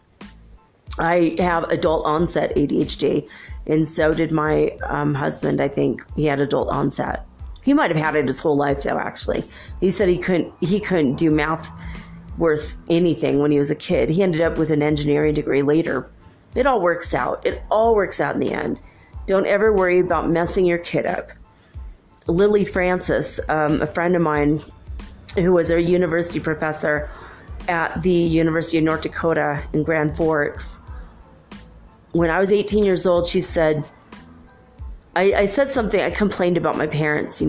A: I have adult onset ADHD, and so did my husband. I think he had adult onset. He might have had it his whole life, though. Actually, he said he couldn't do math worth anything when he was a kid. He ended up with an engineering degree later. It all works out. It all works out in the end. Don't ever worry about messing your kid up. Lily Francis, a friend of mine who was a university professor at the University of North Dakota in Grand Forks, when I was 18 years old, she said, I said something, I complained about my parents,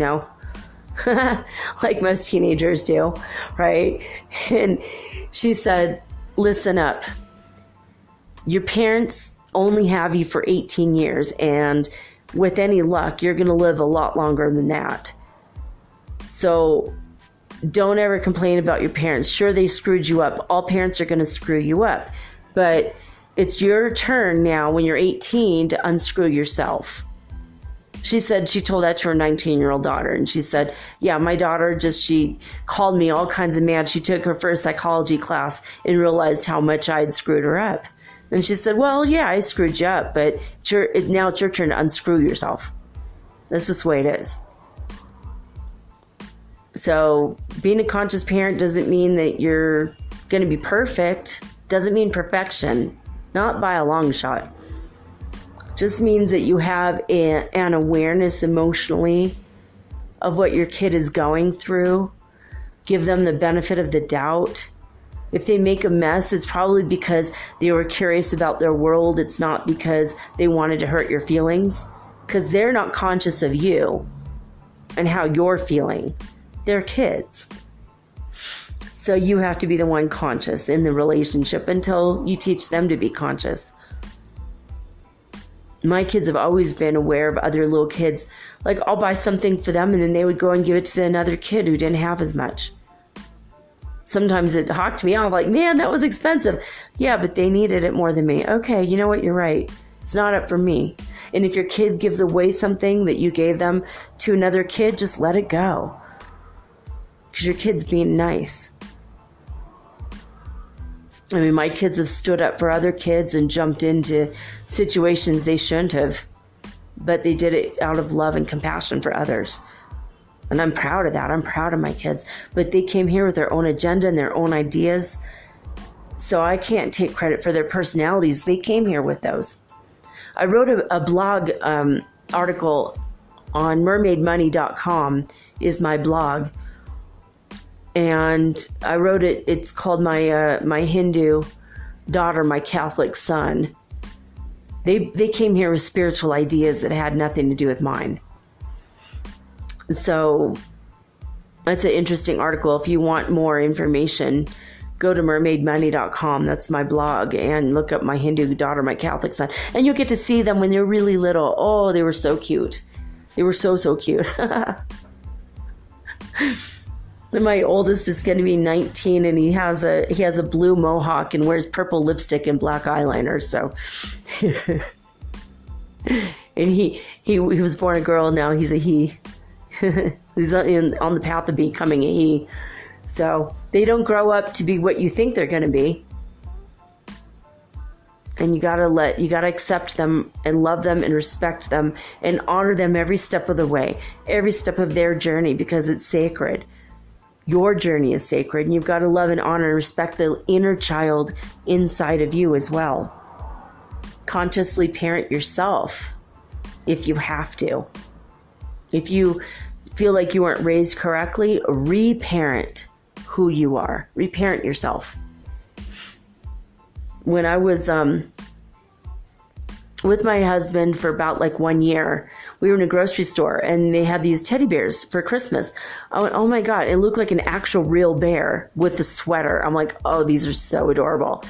A: like most teenagers do, right? And she said, listen up. Your parents only have you for 18 years, and with any luck, you're going to live a lot longer than that. So don't ever complain about your parents. Sure, they screwed you up. All parents are going to screw you up. But it's your turn now when you're 18 to unscrew yourself. She said she told that to her 19-year-old daughter. And she said, yeah, my daughter she called me all kinds of mad. She took her first psychology class and realized how much I had screwed her up. And she said, well, yeah, I screwed you up, but now it's your turn to unscrew yourself. That's just the way it is. So being a conscious parent doesn't mean that you're going to be perfect. Doesn't mean perfection. Not by a long shot. Just means that you have an awareness emotionally of what your kid is going through. Give them the benefit of the doubt. If they make a mess, it's probably because they were curious about their world. It's not because they wanted to hurt your feelings, because they're not conscious of you and how you're feeling. They're kids. So you have to be the one conscious in the relationship until you teach them to be conscious. My kids have always been aware of other little kids. Like, I'll buy something for them and then they would go and give it to another kid who didn't have as much. Sometimes it hocked me out, like, man, that was expensive. Yeah, but they needed it more than me. Okay, you know what? You're right. It's not up for me. And if your kid gives away something that you gave them to another kid, just let it go. Because your kid's being nice. I mean, my kids have stood up for other kids and jumped into situations they shouldn't have. But they did it out of love and compassion for others. And I'm proud of that. I'm proud of my kids. But they came here with their own agenda and their own ideas. So I can't take credit for their personalities. They came here with those. I wrote a blog article on mermaidmoney.com is my blog. And I wrote it, it's called my Hindu daughter, my Catholic son. They came here with spiritual ideas that had nothing to do with mine. So that's an interesting article. If you want more information, go to mermaidmoney.com. That's my blog, and look up my Hindu daughter, my Catholic son. And you'll get to see them when they're really little. Oh, they were so cute. They were so, so cute. My oldest is going to be 19, and he has a blue mohawk and wears purple lipstick and black eyeliner. So, and he was born a girl. Now he's a he. He's on the path of becoming a he. So they don't grow up to be what you think they're going to be. And you gotta accept them and love them and respect them and honor them every step of the way, every step of their journey, because it's sacred. Your journey is sacred, and you've got to love and honor and respect the inner child inside of you as well. Consciously parent yourself if you have to. If you feel like you weren't raised correctly, reparent who you are. Reparent yourself. When I was with my husband for about 1 year, we were in a grocery store and they had these teddy bears for Christmas. I went, oh my God, it looked like an actual real bear with the sweater. I'm like, oh, these are so adorable.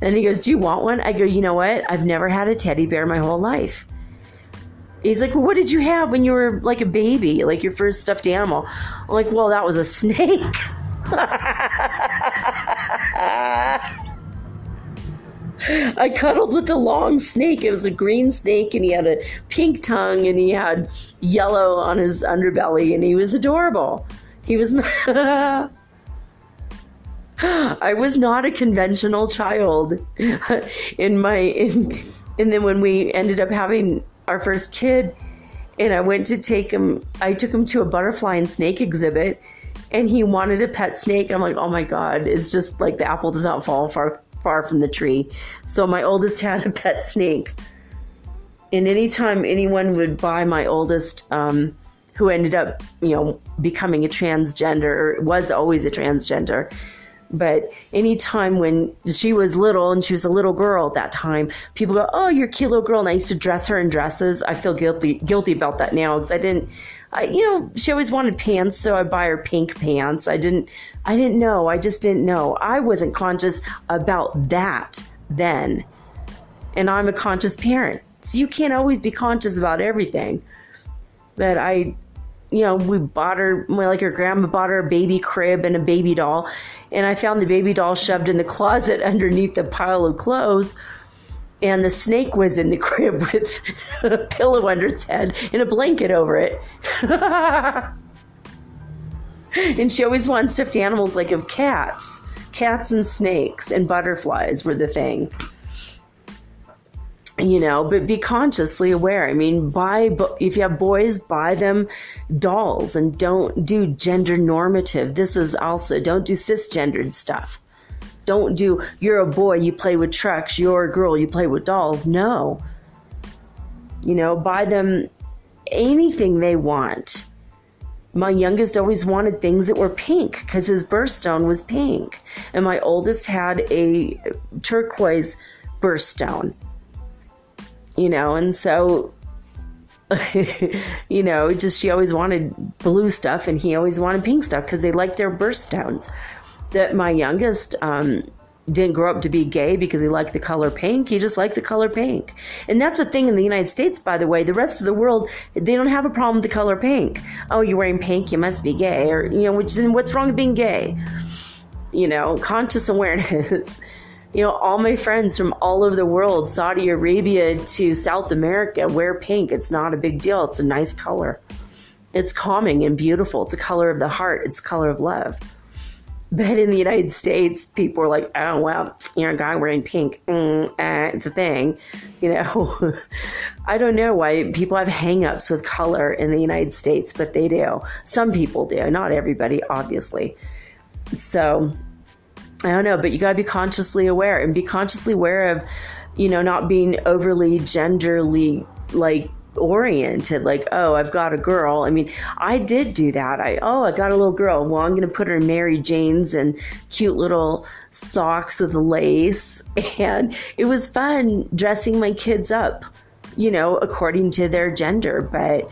A: And he goes, do you want one? I go, you know what? I've never had a teddy bear my whole life. He's like, well, what did you have when you were like a baby, like your first stuffed animal? I'm like, well, that was a snake. I cuddled with a long snake. It was a green snake, and he had a pink tongue, and he had yellow on his underbelly, and he was adorable. He was... I was not a conventional child. And then when we ended up having our first kid, and I went to I took him to a butterfly and snake exhibit, and he wanted a pet snake. I'm like, oh my God, it's just like the apple does not fall far from the tree. So my oldest had a pet snake. And anytime anyone would buy my oldest, who ended up, becoming a transgender, or was always a transgender, but anytime when she was little, and she was a little girl at that time, people go, oh, you're a cute little girl. And I used to dress her in dresses. I feel guilty about that now, because she always wanted pants, so I'd buy her pink pants. I didn't know. I just didn't know. I wasn't conscious about that then. And I'm a conscious parent. So you can't always be conscious about everything. But we bought her, like her grandma bought her a baby crib and a baby doll. And I found the baby doll shoved in the closet underneath the pile of clothes. And the snake was in the crib with a pillow under its head and a blanket over it. And she always wanted stuffed animals of cats. Cats and snakes and butterflies were the thing. But be consciously aware. I mean, if you have boys, buy them dolls, and don't do gender normative. This is also, don't do cisgendered stuff. Don't do, you're a boy, you play with trucks, you're a girl, you play with dolls. No. buy them anything they want. My youngest always wanted things that were pink because his birthstone was pink. And my oldest had a turquoise birthstone, and so, she always wanted blue stuff and he always wanted pink stuff because they liked their birthstones. That my youngest, didn't grow up to be gay because he liked the color pink. He just liked the color pink. And that's a thing in the United States, by the way. The rest of the world, they don't have a problem with the color pink. Oh, you're wearing pink, you must be gay. Or, what's wrong with being gay? Conscious awareness. All my friends from all over the world, Saudi Arabia to South America, wear pink. It's not a big deal. It's a nice color. It's calming and beautiful. It's a color of the heart. It's a color of love. But in the United States, people are like, oh, well, you're a guy wearing pink. It's a thing. I don't know why people have hang-ups with color in the United States, but they do. Some people do. Not everybody, obviously. So, I don't know, but you got to be consciously aware and be consciously aware of, not being overly genderly, oriented, oh, I've got a girl. I mean, I did do that. I got a little girl. Well, I'm going to put her in Mary Janes and cute little socks with lace. And it was fun dressing my kids up, according to their gender. But,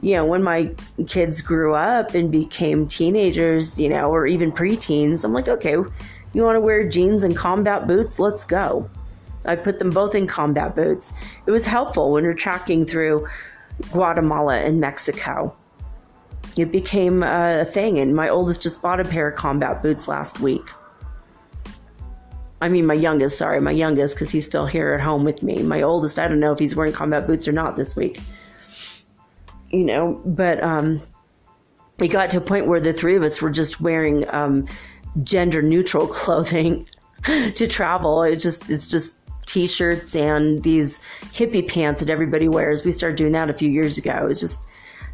A: when my kids grew up and became teenagers, or even preteens, I'm like, okay, you want to wear jeans and combat boots? Let's go. I put them both in combat boots. It was helpful when we're tracking through Guatemala and Mexico. It became a thing, and my oldest just bought a pair of combat boots last week. I mean, my youngest, because he's still here at home with me. My oldest, I don't know if he's wearing combat boots or not this week. But it got to a point where the three of us were just wearing gender neutral clothing to travel. It's just t-shirts and these hippie pants that everybody wears. We started doing that a few years ago. It's just,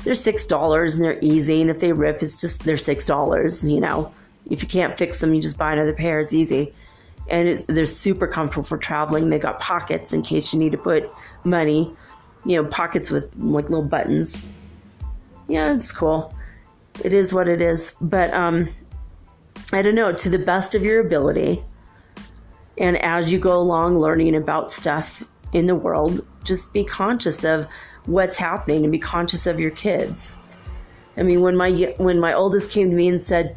A: they're $6 and they're easy. And if they rip, they're $6, If you can't fix them, you just buy another pair. It's easy. And they're super comfortable for traveling. They got pockets in case you need to put money, pockets with little buttons. Yeah, it's cool. It is what it is. But I don't know, to the best of your ability, and as you go along learning about stuff in the world, just be conscious of what's happening and be conscious of your kids. I mean, when my oldest came to me and said,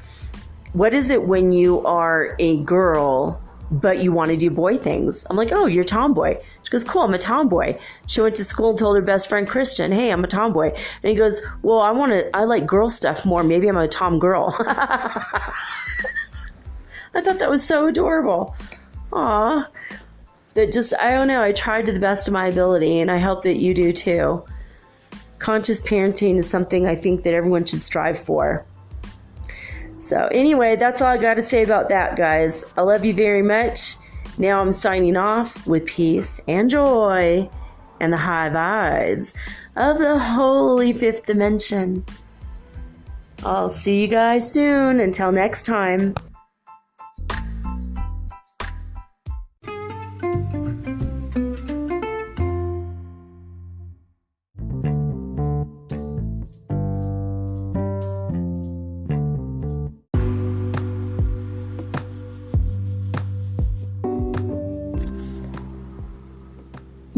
A: what is it when you are a girl, but you want to do boy things? I'm like, oh, you're a tomboy. She goes, cool, I'm a tomboy. She went to school and told her best friend, Christian, hey, I'm a tomboy. And he goes, well, I like girl stuff more. Maybe I'm a tom girl. I thought that was so adorable. Aw, I don't know. I tried to the best of my ability, and I hope that you do too. Conscious parenting is something I think that everyone should strive for. So anyway, that's all I got to say about that, guys. I love you very much. Now I'm signing off with peace and joy and the high vibes of the holy fifth dimension. I'll see you guys soon. Until next time.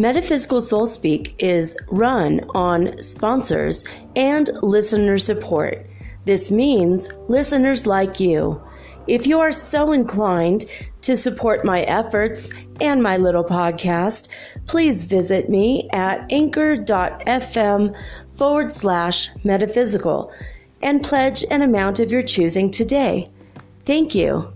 A: Metaphysical Soul Speak is run on sponsors and listener support. This means listeners like you. If you are so inclined to support my efforts and my little podcast, please visit me at anchor.fm/metaphysical and pledge an amount of your choosing today. Thank you.